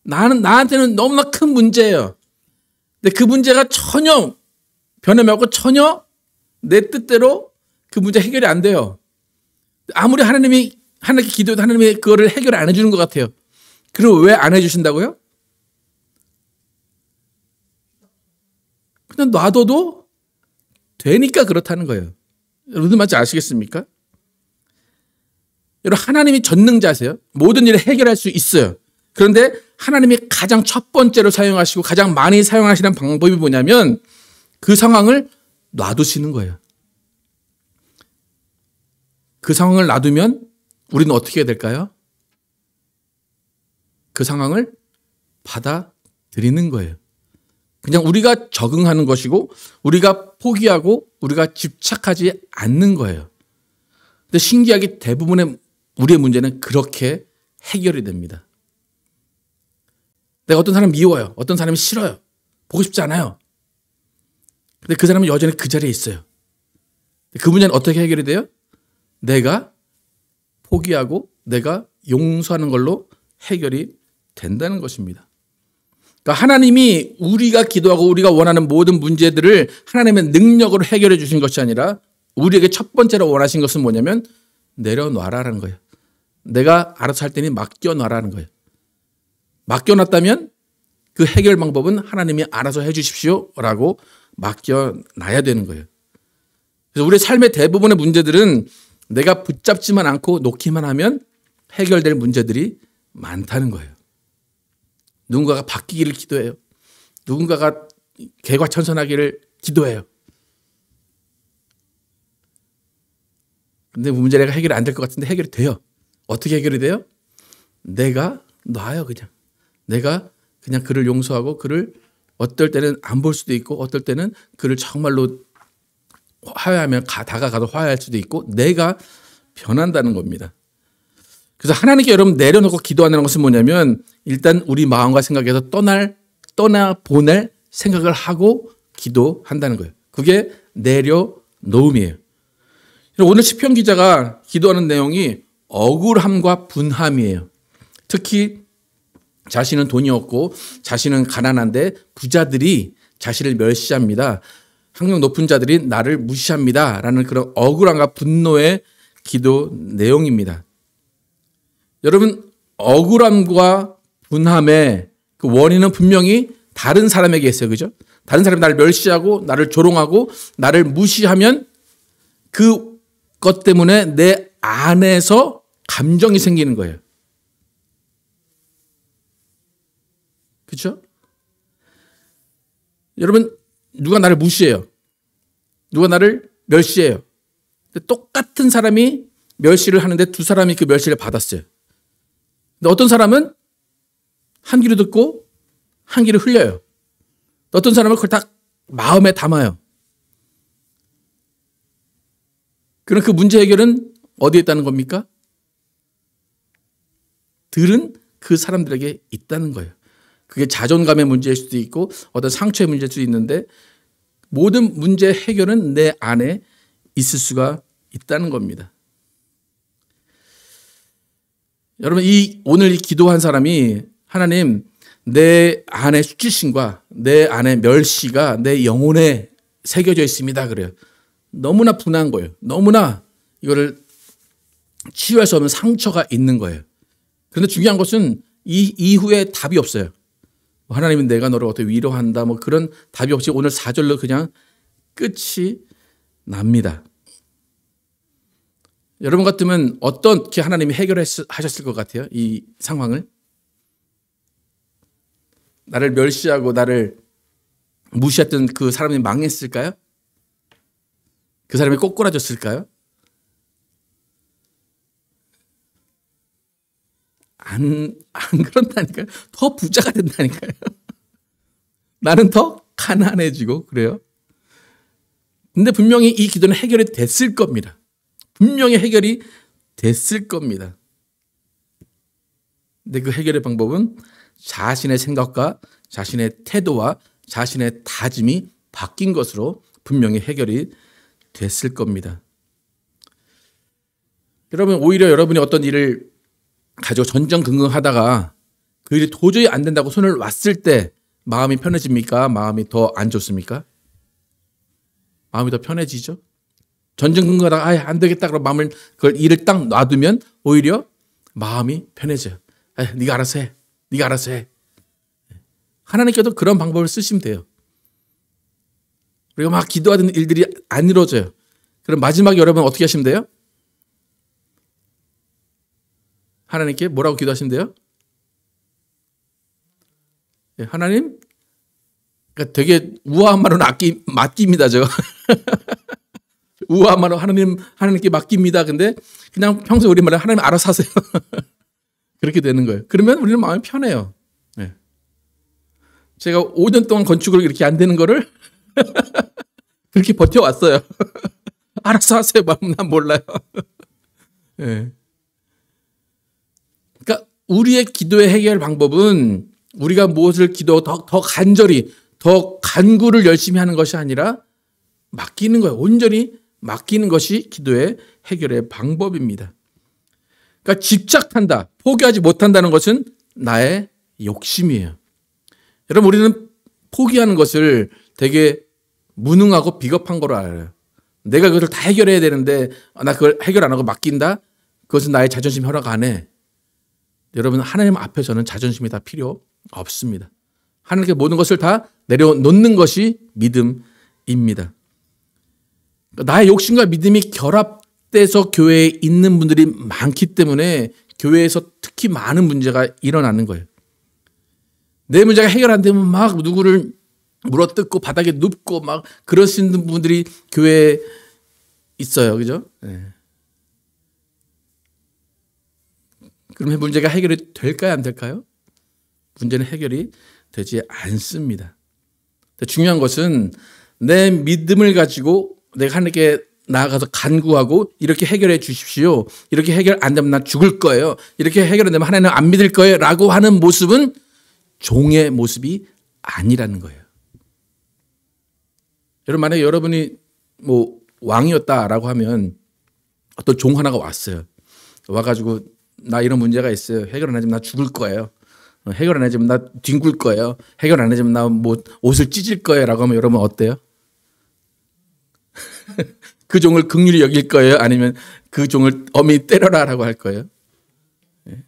나한테는 너무나 큰 문제예요. 근데 그 문제가 전혀 변함없고 전혀 내 뜻대로 그 문제 해결이 안 돼요. 아무리 하나님께 기도해도 하나님이 그거를 해결 안 해주는 것 같아요. 그럼 왜 안 해주신다고요? 그냥 놔둬도 되니까 그렇다는 거예요. 무슨 말인지 아시겠습니까? 여러분, 하나님이 전능자세요. 모든 일을 해결할 수 있어요. 그런데 하나님이 가장 첫 번째로 사용하시고 가장 많이 사용하시는 방법이 뭐냐면 그 상황을 놔두시는 거예요. 그 상황을 놔두면 우리는 어떻게 해야 될까요? 그 상황을 받아들이는 거예요. 그냥 우리가 적응하는 것이고 우리가 포기하고 우리가 집착하지 않는 거예요. 근데 신기하게 대부분의 우리의 문제는 그렇게 해결이 됩니다. 내가 어떤 사람 미워요. 어떤 사람이 싫어요. 보고 싶지 않아요. 근데 그 사람은 여전히 그 자리에 있어요. 그 문제는 어떻게 해결이 돼요? 내가 포기하고 내가 용서하는 걸로 해결이 된다는 것입니다. 그러니까 하나님이 우리가 기도하고 우리가 원하는 모든 문제들을 하나님의 능력으로 해결해 주신 것이 아니라 우리에게 첫 번째로 원하신 것은 뭐냐면 내려놔라는 거예요. 내가 알아서 할 테니 맡겨놔라는 거예요. 맡겨놨다면 그 해결 방법은 하나님이 알아서 해 주십시오라고 맡겨놔야 되는 거예요. 그래서 우리의 삶의 대부분의 문제들은 내가 붙잡지만 않고 놓기만 하면 해결될 문제들이 많다는 거예요. 누군가가 바뀌기를 기도해요. 누군가가 개과천선하기를 기도해요. 근데 문제가 해결이 안 될 것 같은데 해결이 돼요. 어떻게 해결이 돼요? 내가 놔요, 그냥. 내가 그냥 그를 용서하고 그를 어떨 때는 안 볼 수도 있고 어떨 때는 그를 정말로 화해하면 다가가도 화해할 수도 있고 내가 변한다는 겁니다. 그래서 하나님께 여러분 내려놓고 기도하는 것은 뭐냐면 일단 우리 마음과 생각에서 떠나보낼 생각을 하고 기도한다는 거예요. 그게 내려놓음이에요. 오늘 시편 기자가 기도하는 내용이 억울함과 분함이에요. 특히 자신은 돈이 없고 자신은 가난한데 부자들이 자신을 멸시합니다. 학력 높은 자들이 나를 무시합니다. 라는 그런 억울함과 분노의 기도 내용입니다. 여러분, 억울함과 분함의 그 원인은 분명히 다른 사람에게 있어요. 그죠? 다른 사람이 나를 멸시하고 나를 조롱하고 나를 무시하면 그것 때문에 내 안에서 감정이 생기는 거예요. 그렇죠? 여러분, 누가 나를 무시해요. 누가 나를 멸시해요. 근데 똑같은 사람이 멸시를 하는데 두 사람이 그 멸시를 받았어요. 근데 어떤 사람은 한 귀로 듣고 한 귀로 흘려요. 어떤 사람은 그걸 다 마음에 담아요. 그럼 그 문제 해결은 어디에 있다는 겁니까? 들은 그 사람들에게 있다는 거예요. 그게 자존감의 문제일 수도 있고 어떤 상처의 문제일 수도 있는데 모든 문제 해결은 내 안에 있을 수가 있다는 겁니다. 여러분, 오늘 이 기도한 사람이 하나님, 내 안에 수치심과 내 안에 멸시가 내 영혼에 새겨져 있습니다. 그래요. 너무나 분한 거예요. 너무나 이거를 치유할 수 없는 상처가 있는 거예요. 그런데 중요한 것은 이 이후에 답이 없어요. 하나님은 내가 너를 어떻게 위로한다 뭐 그런 답이 없이 오늘 4절로 그냥 끝이 납니다. 여러분 같으면 어떻게 하나님이 해결하셨을 것 같아요? 이 상황을? 나를 멸시하고 나를 무시했던 그 사람이 망했을까요? 그 사람이 꼬꾸라졌을까요? 안 그런다니까요. 더 부자가 된다니까요. 나는 더 가난해지고 그래요. 근데 분명히 이 기도는 해결이 됐을 겁니다. 분명히 해결이 됐을 겁니다. 근데 그 해결의 방법은 자신의 생각과 자신의 태도와 자신의 다짐이 바뀐 것으로 분명히 해결이 됐을 겁니다. 여러분, 오히려 여러분이 어떤 일을 가지고 전전긍긍하다가 그 일이 도저히 안 된다고 손을 놨을 때 마음이 편해집니까? 마음이 더 안 좋습니까? 마음이 더 편해지죠. 전전긍긍하다가 안 되겠다 그러고 마음을 그걸 일을 딱 놔두면 오히려 마음이 편해져요. 네가 알아서 해. 네가 알아서 해. 하나님께도 그런 방법을 쓰시면 돼요. 우리가 막 기도하던 일들이 안 이루어져요. 그럼 마지막에 여러분 어떻게 하시면 돼요? 하나님께 뭐라고 기도하시면 돼요? 하나님, 그러니까 되게 우아한 말은 맡깁니다, 저. 우아한 말은 하나님께 맡깁니다. 근데 그냥 평소에 우리 말은 하나님 알아서 하세요. 그렇게 되는 거예요. 그러면 우리는 마음이 편해요. 네. 제가 5년 동안 건축을 이렇게 안 되는 거를 그렇게 버텨왔어요. 알아서 하세요. 마음 난 몰라요. 네. 그러니까 우리의 기도의 해결 방법은 우리가 무엇을 기도하고 더 간절히 더 간구를 열심히 하는 것이 아니라 맡기는 거예요. 온전히 맡기는 것이 기도의 해결의 방법입니다. 그러니까 집착한다, 포기하지 못한다는 것은 나의 욕심이에요. 여러분, 우리는 포기하는 것을 되게 무능하고 비겁한 거로 알아요. 내가 그것을 다 해결해야 되는데 나 그걸 해결 안 하고 맡긴다? 그것은 나의 자존심 허락 안 해. 여러분, 하나님 앞에서는 자존심이 다 필요 없습니다. 하나님께 모든 것을 다 내려놓는 것이 믿음입니다. 나의 욕심과 믿음이 결합돼서 교회에 있는 분들이 많기 때문에 교회에서 특히 많은 문제가 일어나는 거예요. 내 문제가 해결 안 되면 막 누구를 물어뜯고 바닥에 눕고 막 그러시는 분들이 교회에 있어요. 그죠? 네. 그러면 문제가 해결이 될까요? 안 될까요? 문제는 해결이 되지 않습니다. 중요한 것은 내 믿음을 가지고 내가 하나님께 나아가서 간구하고 이렇게 해결해 주십시오. 이렇게 해결 안 되면 나 죽을 거예요. 이렇게 해결 안 되면 하나님 안 믿을 거예요. 라고 하는 모습은 종의 모습이 아니라는 거예요. 여러분, 만약에 여러분이 뭐 왕이었다라고 하면 어떤 종 하나가 왔어요. 와가지고 나 이런 문제가 있어요. 해결 안 해주면 나 죽을 거예요. 해결 안 해주면 나 뒹굴 거예요. 해결 안 해주면 나 뭐 옷을 찢을 거예요. 라고 하면 여러분 어때요? 그 종을 긍휼히 여길 거예요? 아니면 그 종을 엄히 때려라 라고 할 거예요? 네.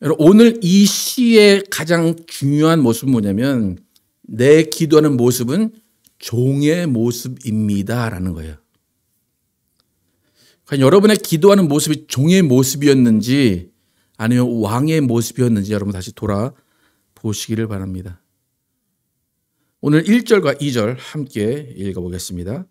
여러분, 오늘 이 시의 가장 중요한 모습은 뭐냐면 내 기도하는 모습은 종의 모습입니다 라는 거예요. 그러니까 여러분의 기도하는 모습이 종의 모습이었는지 아니면 왕의 모습이었는지 여러분 다시 돌아보시기를 바랍니다. 오늘 1절과 2절 함께 읽어보겠습니다.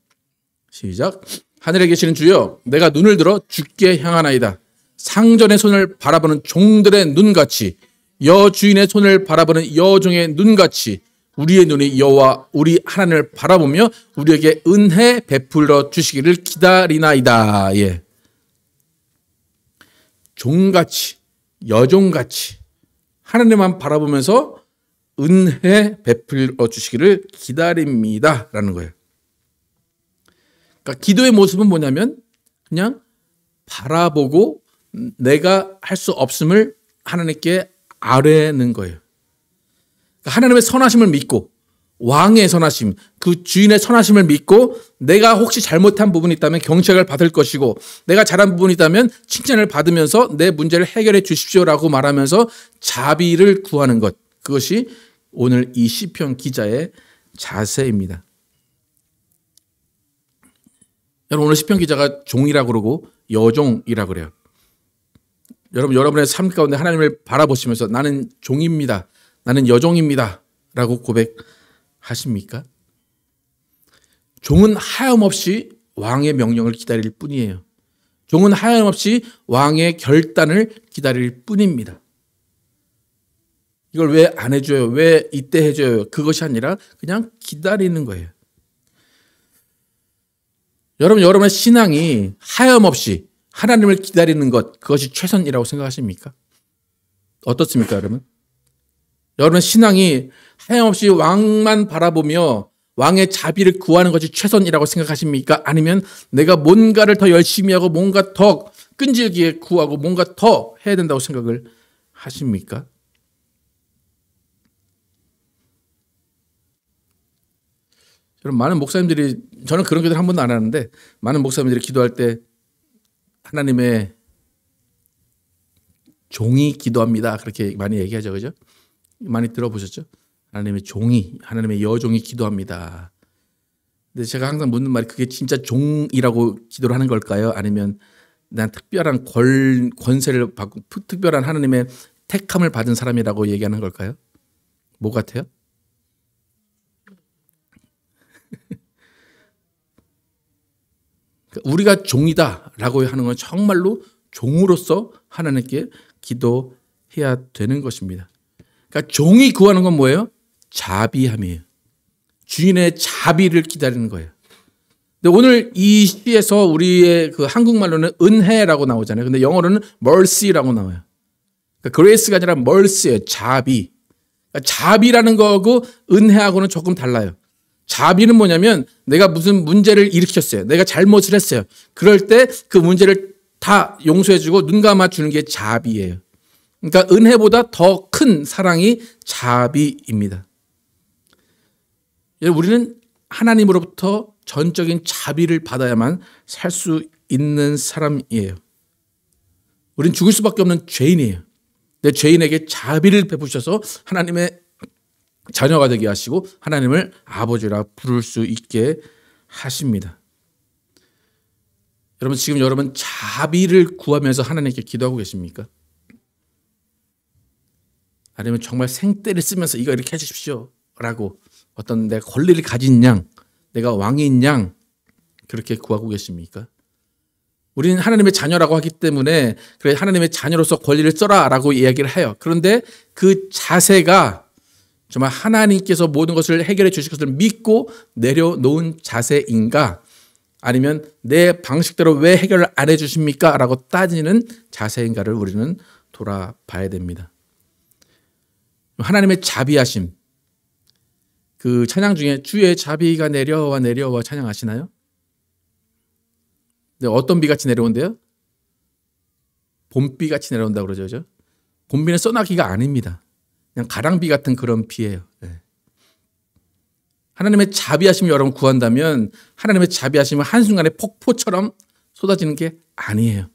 시작. 하늘에 계시는 주여, 내가 눈을 들어 주께 향하나이다. 상전의 손을 바라보는 종들의 눈같이, 여주인의 손을 바라보는 여종의 눈같이 우리의 눈이 여호와 우리 하나님을 바라보며 우리에게 은혜 베풀어 주시기를 기다리나이다. 예. 종같이 여종같이 하나님만 바라보면서 은혜 베풀어 주시기를 기다립니다 라는 거예요. 그러니까 기도의 모습은 뭐냐면 그냥 바라보고 내가 할 수 없음을 하나님께 아뢰는 거예요. 그러니까 하나님의 선하심을 믿고 왕의 선하심, 그 주인의 선하심을 믿고 내가 혹시 잘못한 부분이 있다면 경책을 받을 것이고 내가 잘한 부분이 있다면 칭찬을 받으면서 내 문제를 해결해 주십시오라고 말하면서 자비를 구하는 것, 그것이 오늘 이 시편 기자의 자세입니다. 여러분, 오늘 시편 기자가 종이라고 그러고 여종이라고 그래요. 여러분, 여러분의 삶 가운데 하나님을 바라보시면서 나는 종입니다, 나는 여종입니다 라고 고백하십니까? 종은 하염없이 왕의 명령을 기다릴 뿐이에요. 종은 하염없이 왕의 결단을 기다릴 뿐입니다. 이걸 왜 안 해줘요? 왜 이때 해줘요? 그것이 아니라 그냥 기다리는 거예요. 여러분, 여러분의 신앙이 하염없이 하나님을 기다리는 것, 그것이 최선이라고 생각하십니까? 어떻습니까, 여러분? 여러분의 신앙이 하염없이 왕만 바라보며 왕의 자비를 구하는 것이 최선이라고 생각하십니까? 아니면 내가 뭔가를 더 열심히 하고 뭔가 더 끈질기게 구하고 뭔가 더 해야 된다고 생각을 하십니까? 여러분, 많은 목사님들이, 저는 그런 기도를 한 번도 안 하는데 많은 목사님들이 기도할 때 하나님의 종이 기도합니다 그렇게 많이 얘기하죠, 그죠? 많이 들어보셨죠? 하나님의 종이, 하나님의 여종이 기도합니다. 근데 제가 항상 묻는 말이, 그게 진짜 종이라고 기도를 하는 걸까요? 아니면 난 특별한 권세를 받고 특별한 하나님의 택함을 받은 사람이라고 얘기하는 걸까요? 뭐 같아요? 우리가 종이다라고 하는 건 정말로 종으로서 하나님께 기도해야 되는 것입니다. 그러니까 종이 구하는 건 뭐예요? 자비함이에요. 주인의 자비를 기다리는 거예요. 근데 오늘 이 시에서 우리의 그 한국말로는 은혜라고 나오잖아요. 근데 영어로는 mercy라고 나와요. 그러니까 grace가 아니라 mercy예요. 자비. 그러니까 자비라는 거하고 은혜하고는 조금 달라요. 자비는 뭐냐면 내가 무슨 문제를 일으켰어요. 내가 잘못을 했어요. 그럴 때 그 문제를 다 용서해주고 눈 감아주는 게 자비예요. 그러니까 은혜보다 더 큰 사랑이 자비입니다. 우리는 하나님으로부터 전적인 자비를 받아야만 살 수 있는 사람이에요. 우리는 죽을 수밖에 없는 죄인이에요. 근데 죄인에게 자비를 베푸셔서 하나님의 자녀가 되게 하시고 하나님을 아버지라 부를 수 있게 하십니다. 여러분, 지금 여러분 자비를 구하면서 하나님께 기도하고 계십니까? 아니면 정말 생떼를 쓰면서 이거 이렇게 해주십시오 라고 어떤 내가 권리를 가진 양, 내가 왕인 양 그렇게 구하고 계십니까? 우리는 하나님의 자녀라고 하기 때문에 그래 하나님의 자녀로서 권리를 써라 라고 이야기를 해요. 그런데 그 자세가 정말 하나님께서 모든 것을 해결해 주실 것을 믿고 내려놓은 자세인가, 아니면 내 방식대로 왜 해결을 안 해주십니까? 라고 따지는 자세인가를 우리는 돌아봐야 됩니다. 하나님의 자비하심, 그 찬양 중에 주의 자비가 내려와 내려와 찬양하시나요? 네, 어떤 비같이 내려온대요? 봄비같이 내려온다고 그러죠. 봄비는 써나기가 아닙니다. 그냥 가랑비 같은 그런 비예요. 네. 하나님의 자비하심을 여러분 구한다면 하나님의 자비하심은 한순간에 폭포처럼 쏟아지는 게 아니에요.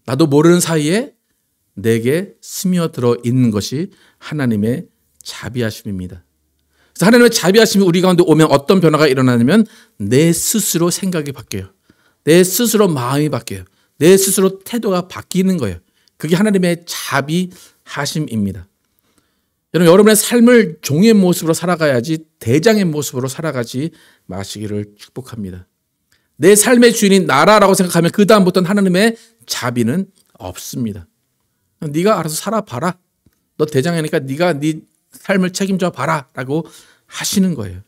나도 모르는 사이에 내게 스며들어 있는 것이 하나님의 자비하심입니다. 그래서 하나님의 자비하심이 우리 가운데 오면 어떤 변화가 일어나냐면 내 스스로 생각이 바뀌어요. 내 스스로 마음이 바뀌어요. 내 스스로 태도가 바뀌는 거예요. 그게 하나님의 자비하심입니다. 여러분의 삶을 종의 모습으로 살아가야지 대장의 모습으로 살아가지 마시기를 축복합니다. 내 삶의 주인이 나라라고 생각하면 그 다음부터는 하나님의 자비는 없습니다. 네가 알아서 살아봐라. 너 대장이니까 네가 네 삶을 책임져 봐라라고 하시는 거예요.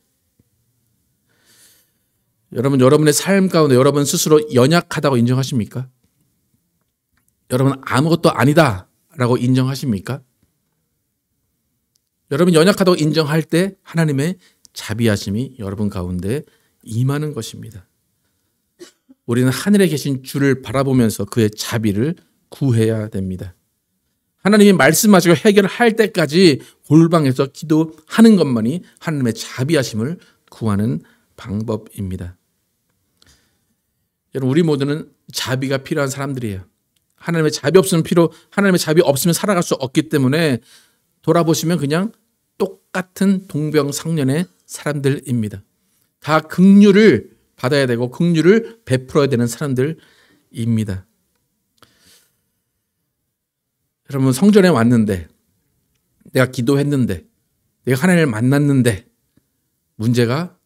여러분, 여러분의 삶 가운데 여러분 스스로 연약하다고 인정하십니까? 여러분 아무것도 아니다라고 인정하십니까? 여러분 연약하다고 인정할 때 하나님의 자비하심이 여러분 가운데 임하는 것입니다. 우리는 하늘에 계신 주를 바라보면서 그의 자비를 구해야 됩니다. 하나님이 말씀하시고 해결할 때까지 골방에서 기도하는 것만이 하나님의 자비하심을 구하는 방법입니다. 여러분, 우리 모두는 자비가 필요한 사람들이에요. 하나님의 자비 없으면 살아갈 수 없기 때문에 돌아보시면 그냥 똑같은 동병상련의 사람들입니다. 다 긍휼을 받아야 되고 긍휼을 베풀어야 되는 사람들입니다. 여러분, 성전에 왔는데, 내가 기도했는데, 내가 하나님을 만났는데 문제가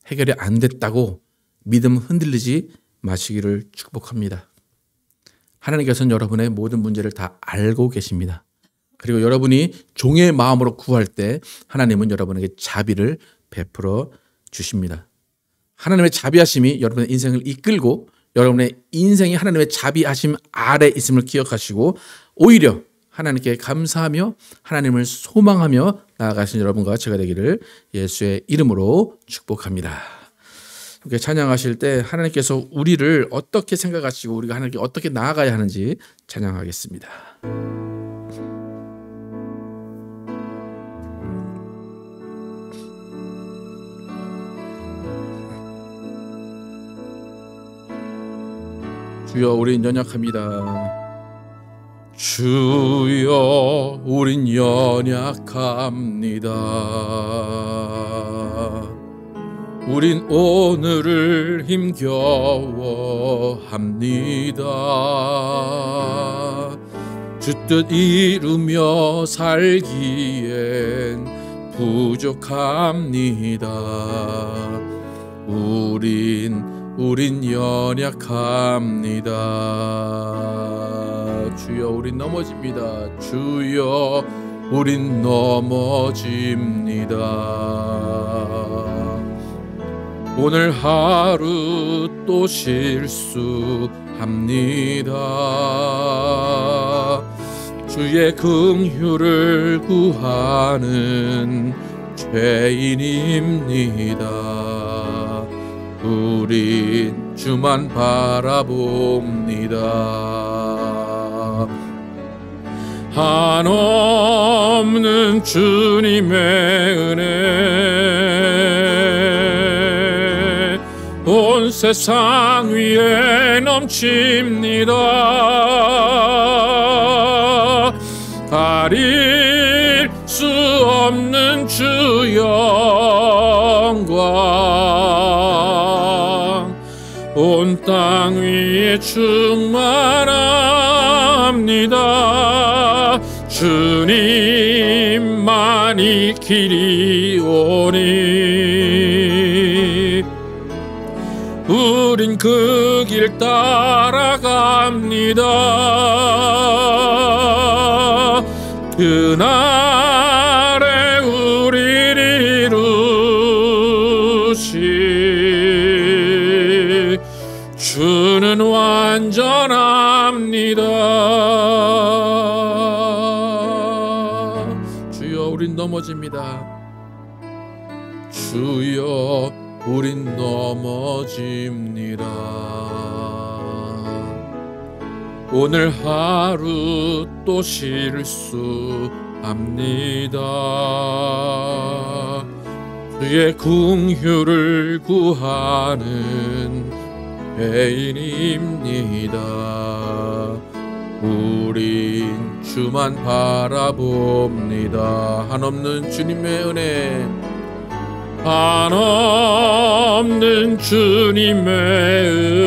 해결이 안 됐다고 믿음 흔들리지 마시기를 축복합니다. 하나님께서는 여러분의 모든 문제를 다 알고 계십니다. 그리고 여러분이 종의 마음으로 구할 때 하나님은 여러분에게 자비를 베풀어 주십니다. 하나님의 자비하심이 여러분의 인생을 이끌고 여러분의 인생이 하나님의 자비하심 아래 있음을 기억하시고 오히려 하나님께 감사하며 하나님을 소망하며 나아가신 여러분과 제가 되기를 예수의 이름으로 축복합니다. 이렇게 찬양하실 때 하나님께서 우리를 어떻게 생각하시고 우리가 하나님께 어떻게 나아가야 하는지 찬양하겠습니다. 주여, 우린 연약합니다. 주여, 우린 연약합니다. 우린 오늘을 힘겨워합니다. 주 뜻 이루며 살기엔 부족합니다. 우린 연약합니다. 주여, 우린 넘어집니다. 주여, 우린 넘어집니다. 오늘 하루 또 실수합니다. 주의 긍휼을 구하는 죄인입니다. 우린 주만 바라봅니다. 한없는 주님의 은혜 온 세상 위에 넘칩니다. 가릴 수 없는 주 영광 온 땅 위에 충만합니다. 주님만이 길이오니 우린 그 길 따라갑니다. 그날에 우리를 이루시 주는 완전합니다. 주여, 우린 넘어집니다. 주여, 우린 넘어집니다. 오늘 하루 또 실수합니다. 주의 긍휼을 구하는 죄인입니다. 우린 주만 바라봅니다. 한없는 주님의 은혜, 한없는 주님의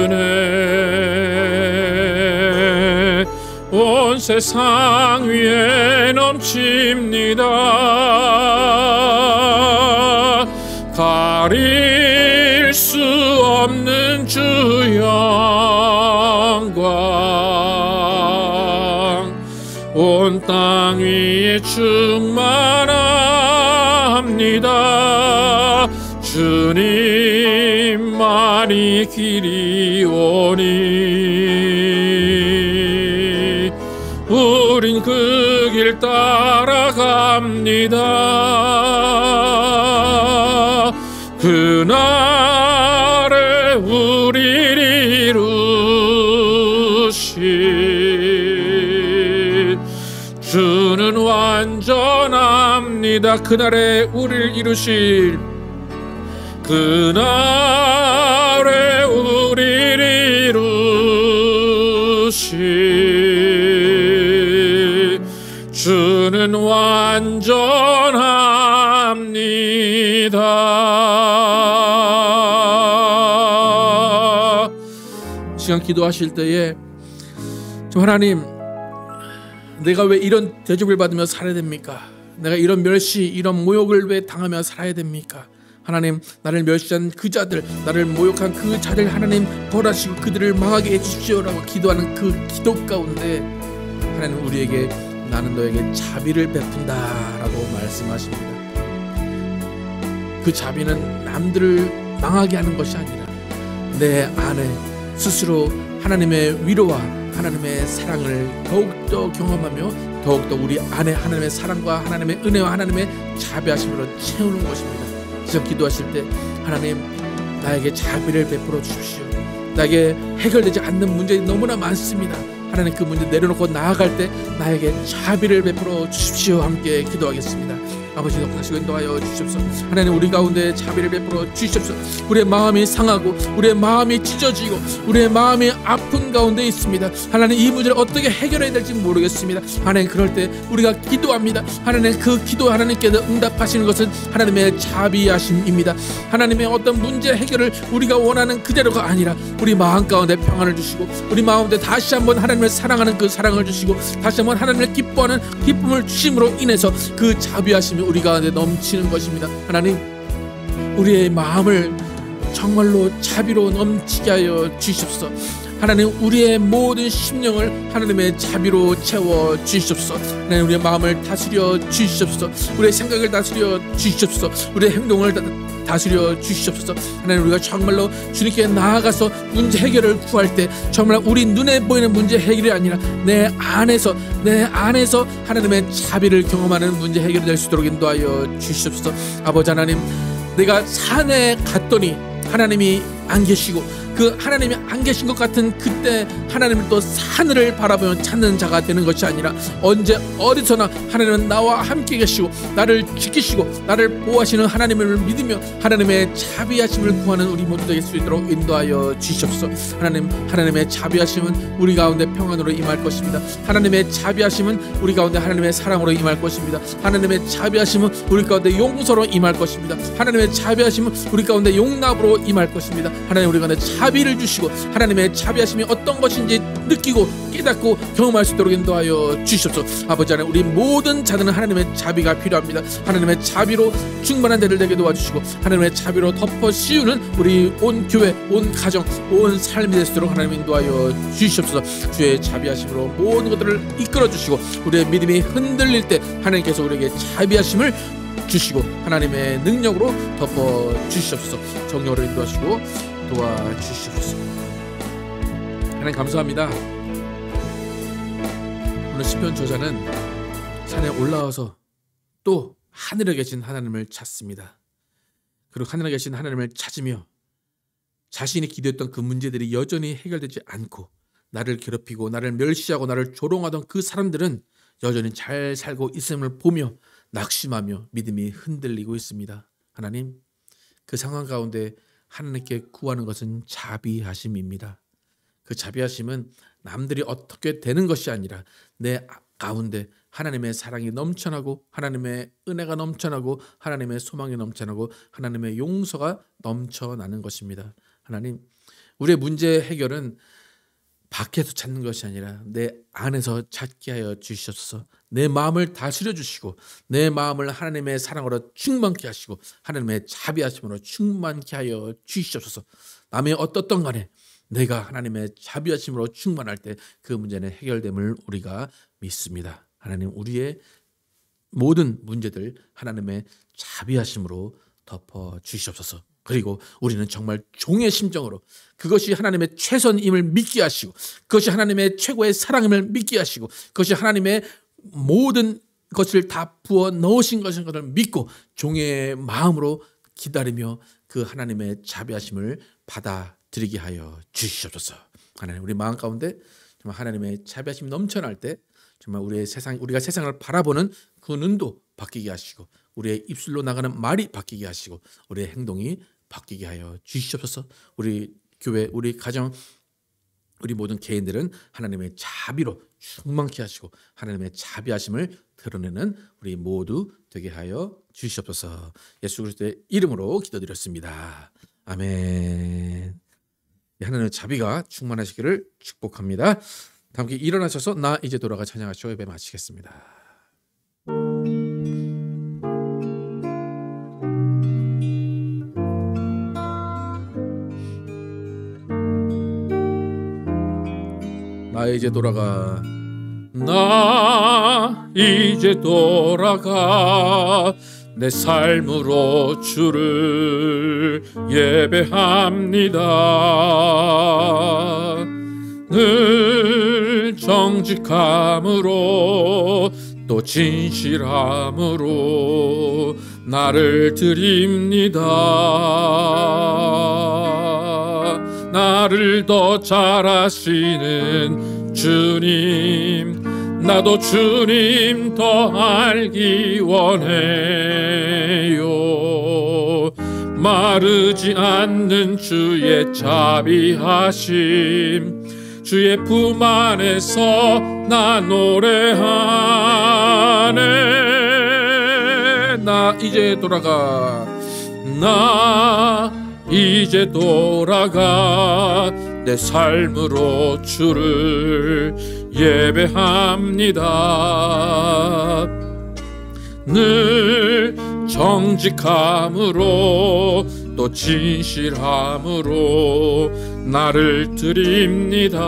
은혜 온 세상 위에 넘칩니다. 가릴 수 없는 주 영광 온 땅 위에 충만한 나만이 길이 오니 우린 그 길 따라갑니다. 그날에 우릴 이루신 주는 완전합니다. 그날에 우릴 이루실, 그날에 우릴 이루신 주는 완전합니다. 시간 기도하실 때에 좀 하나님, 내가 왜 이런 대접을 받으며 살아야 됩니까? 내가 이런 멸시, 이런 모욕을 왜 당하며 살아야 됩니까? 하나님, 나를 멸시한 그 자들, 나를 모욕한 그 자들 하나님 벌하시고 그들을 망하게 해주십시오라고 기도하는 그 기도 가운데 하나님 우리에게 나는 너에게 자비를 베푼다라고 말씀하십니다. 그 자비는 남들을 망하게 하는 것이 아니라 내 안에 스스로 하나님의 위로와 하나님의 사랑을 더욱더 경험하며 더욱더 우리 안에 하나님의 사랑과 하나님의 은혜와 하나님의 자비하심으로 채우는 것입니다. 지금 기도하실 때 하나님, 나에게 자비를 베풀어 주십시오. 나에게 해결되지 않는 문제가 너무나 많습니다. 하나님, 그 문제 내려놓고 나아갈 때 나에게 자비를 베풀어 주십시오. 함께 기도하겠습니다. 아버지, 다시 인도하여 주십시오. 하나님, 우리 가운데 자비를 베풀어 주십시오. 우리의 마음이 상하고 우리의 마음이 찢어지고 우리의 마음이 아픈 가운데 있습니다. 하나님, 이 문제를 어떻게 해결해야 될지 모르겠습니다. 하나님, 그럴 때 우리가 기도합니다. 하나님, 그 기도 하나님께서 응답하시는 것은 하나님의 자비하심입니다. 하나님의 어떤 문제 해결을 우리가 원하는 그대로가 아니라 우리 마음 가운데 평안을 주시고 우리 마음 가운데 다시 한번 하나님을 사랑하는 그 사랑을 주시고 다시 한번 하나님을 기뻐하는 기쁨을 주심으로 인해서 그 자비하심이 우리 가운데 넘치는 것입니다. 하나님, 우리의 마음을 정말로 자비로 넘치게 하여 주시옵소서. 하나님, 우리의 모든 심령을 하나님의 자비로 채워 주시옵소서. 하나님, 우리의 마음을 다스려 주시옵소서. 우리의 생각을 다스려 주시옵소서. 우리의 행동을 다스려 주시옵소서. 하나님, 우리가 정말로 주님께 나아가서 문제 해결을 구할 때 정말 우리 눈에 보이는 문제 해결이 아니라 내 안에서 하나님의 자비를 경험하는 문제 해결이 될 수 있도록 인도하여 주시옵소서. 아버지 하나님, 내가 산에 갔더니 하나님이 안 계시고 그 하나님이 안 계신 것 같은 그때 하나님을 또 하늘을 바라보며 찾는 자가 되는 것이 아니라 언제 어디서나 하나님은 나와 함께 계시고 나를 지키시고 나를 보호하시는 하나님을 믿으며 하나님의 자비하심을 구하는 우리 모두 될 수 있도록 인도하여 주시옵소서. 하나님, 하나님의 자비하심은 우리 가운데 평안으로 임할 것입니다. 하나님의 자비하심은 우리 가운데 하나님의 사랑으로 임할 것입니다. 하나님의 자비하심은 우리 가운데 용서로 임할 것입니다. 하나님의 자비하심은 우리 가운데 용납으로 임할 것입니다. 하나님, 우리 가운데 자비를 주시고 하나님의 자비하심이 어떤 것인지 느끼고 깨닫고 경험할 수 있도록 인도하여 주시옵소서. 아버지 하나님, 우리 모든 자들은 하나님의 자비가 필요합니다. 하나님의 자비로 충만한 자들 되게 도와주시고 하나님의 자비로 덮어 씌우는 우리 온 교회, 온 가정, 온 삶이 될 수 있도록 하나님 인도하여 주시옵소서. 주의 자비하심으로 모든 것들을 이끌어 주시고 우리의 믿음이 흔들릴 때 하나님께서 우리에게 자비하심을 주시고 하나님의 능력으로 덮어 주시옵소서. 정령으로 인도하시고 도와주시옵소서. 하나님 감사합니다. 오늘 시편 저자는 산에 올라와서 또 하늘에 계신 하나님을 찾습니다. 그리고 하늘에 계신 하나님을 찾으며 자신이 기도했던 그 문제들이 여전히 해결되지 않고 나를 괴롭히고 나를 멸시하고 나를 조롱하던 그 사람들은 여전히 잘 살고 있음을 보며 낙심하며 믿음이 흔들리고 있습니다. 하나님, 그 상황 가운데 하나님께 구하는 것은 자비하심입니다. 그 자비하심은 남들이 어떻게 되는 것이 아니라 내 가운데 하나님의 사랑이 넘쳐나고 하나님의 은혜가 넘쳐나고 하나님의 소망이 넘쳐나고 하나님의 용서가 넘쳐나는 것입니다. 하나님, 우리의 문제 해결은 밖에서 찾는 것이 아니라 내 안에서 찾게 하여 주시옵소서. 내 마음을 다스려 주시고 내 마음을 하나님의 사랑으로 충만케 하시고 하나님의 자비하심으로 충만케 하여 주시옵소서. 남이 어떻든 간에 내가 하나님의 자비하심으로 충만할 때 그 문제는 해결됨을 우리가 믿습니다. 하나님, 우리의 모든 문제들 하나님의 자비하심으로 덮어 주시옵소서. 그리고 우리는 정말 종의 심정으로 그것이 하나님의 최선임을 믿게 하시고 그것이 하나님의 최고의 사랑임을 믿게 하시고 그것이 하나님의 모든 것을 다 부어 넣으신 것을 믿고 종의 마음으로 기다리며 그 하나님의 자비하심을 받아들이게 하여 주시옵소서. 하나님, 우리 마음 가운데 정말 하나님의 자비하심이 넘쳐날 때 정말 우리가 세상을 바라보는 그 눈도 바뀌게 하시고 우리의 입술로 나가는 말이 바뀌게 하시고 우리의 행동이 바뀌게 하여 주시옵소서. 우리 교회, 우리 가정, 우리 모든 개인들은 하나님의 자비로 충만케 하시고 하나님의 자비하심을 드러내는 우리 모두 되게 하여 주시옵소서. 예수 그리스도의 이름으로 기도드렸습니다. 아멘. 하나님의 자비가 충만하시기를 축복합니다. 다 함께 일어나셔서 나 이제 돌아가 찬양하시고 예배 마치겠습니다. 나 이제 돌아가 나 이제 돌아가 내 삶으로 주를 예배합니다. 늘 정직함으로 또 진실함으로 나를 드립니다. 나를 더 잘 아시는 주님, 나도 주님 더 알기 원해요. 마르지 않는 주의 자비하심, 주의 품 안에서 나 노래하네. 나 이제 돌아가 나 이제 돌아가 내 삶으로 주를 예배합니다. 늘 정직함으로 또 진실함으로 나를 드립니다.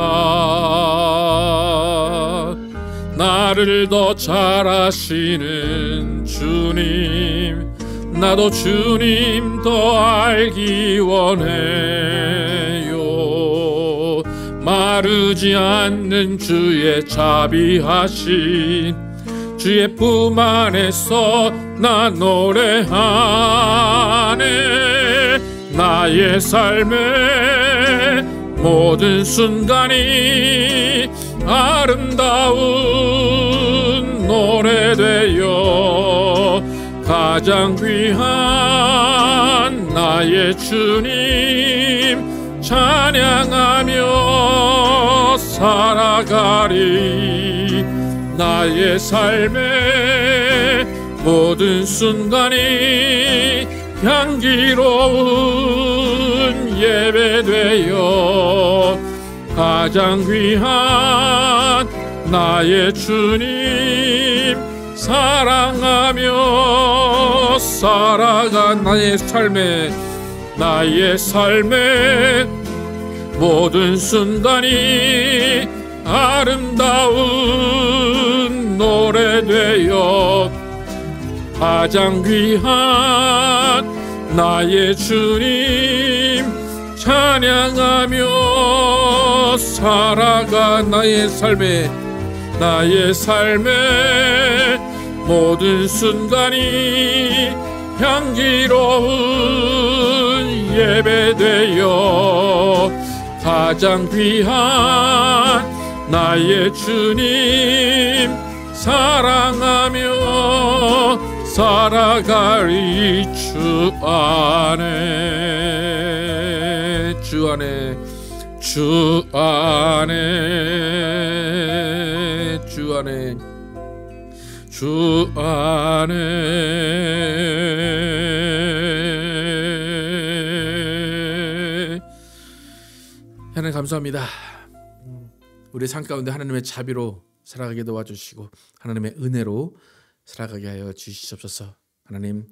나를 더 잘 아시는 주님, 나도 주님 더 알기 원해요. 마르지 않는 주의 자비하신 주의 품 안에서 나 노래하네. 나의 삶의 모든 순간이 아름다운 노래되어 가장 귀한 나의 주님 찬양하며 살아가리. 나의 삶의 모든 순간이 향기로운 예배되어 가장 귀한 나의 주님 사랑하며 살아간 나의 삶의 모든 순간이 아름다운 노래되어 가장 귀한 나의 주님 찬양하며 살아간 나의 삶의 모든 순간이 향기로운 예배되어 가장 귀한 나의 주님 사랑하며 살아가리. 주 안에 주 안에 주 안에 주 안에 주 안에. 하나님 감사합니다. 우리 삶 가운데 하나님의 자비로 살아가게 도와주시고 하나님의 은혜로 살아가게 하여 주시옵소서. 하나님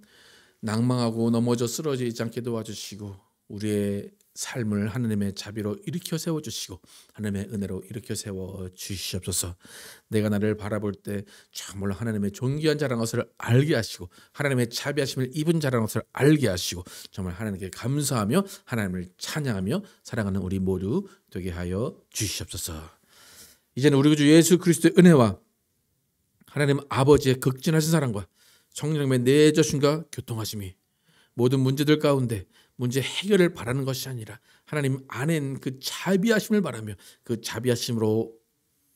낭망하고 넘어져 쓰러지지 않게 도와주시고 우리의 삶을 하나님의 자비로 일으켜 세워주시고 하나님의 은혜로 일으켜 세워 주시옵소서. 내가 나를 바라볼 때 정말 하나님의 존귀한 자라는 것을 알게 하시고 하나님의 자비하심을 입은 자라는 것을 알게 하시고 정말 하나님께 감사하며 하나님을 찬양하며 사랑하는 우리 모두 되게 하여 주시옵소서. 이제는 우리 주 예수 그리스도의 은혜와 하나님 아버지의 극진하신 사랑과 성령님의 내주심과 교통하심이 모든 문제들 가운데 문제 해결을 바라는 것이 아니라 하나님 안엔 그 자비하심을 바라며 그 자비하심으로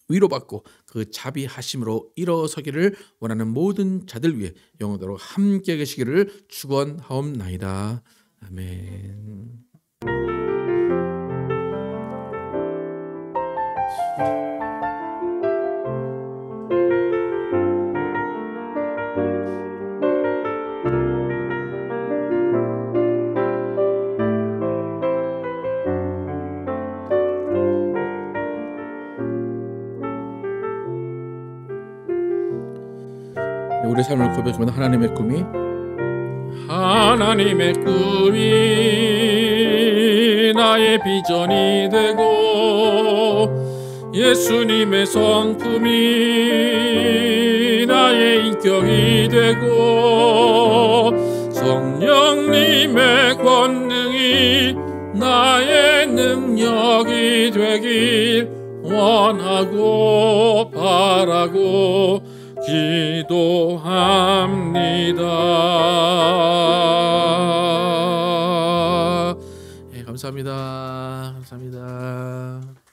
위로받고 그 자비하심으로 일어서기를 원하는 모든 자들 위해 영원토록 함께 계시기를 축원하옵나이다. 아멘. 우리 삶을 고백하면 하나님의 꿈이 나의 비전이 되고 예수님의 성품이 나의 인격이 되고 성령님의 권능이 나의 능력이 되길 원하고 바라고 기도합니다. 예, 감사합니다. 감사합니다.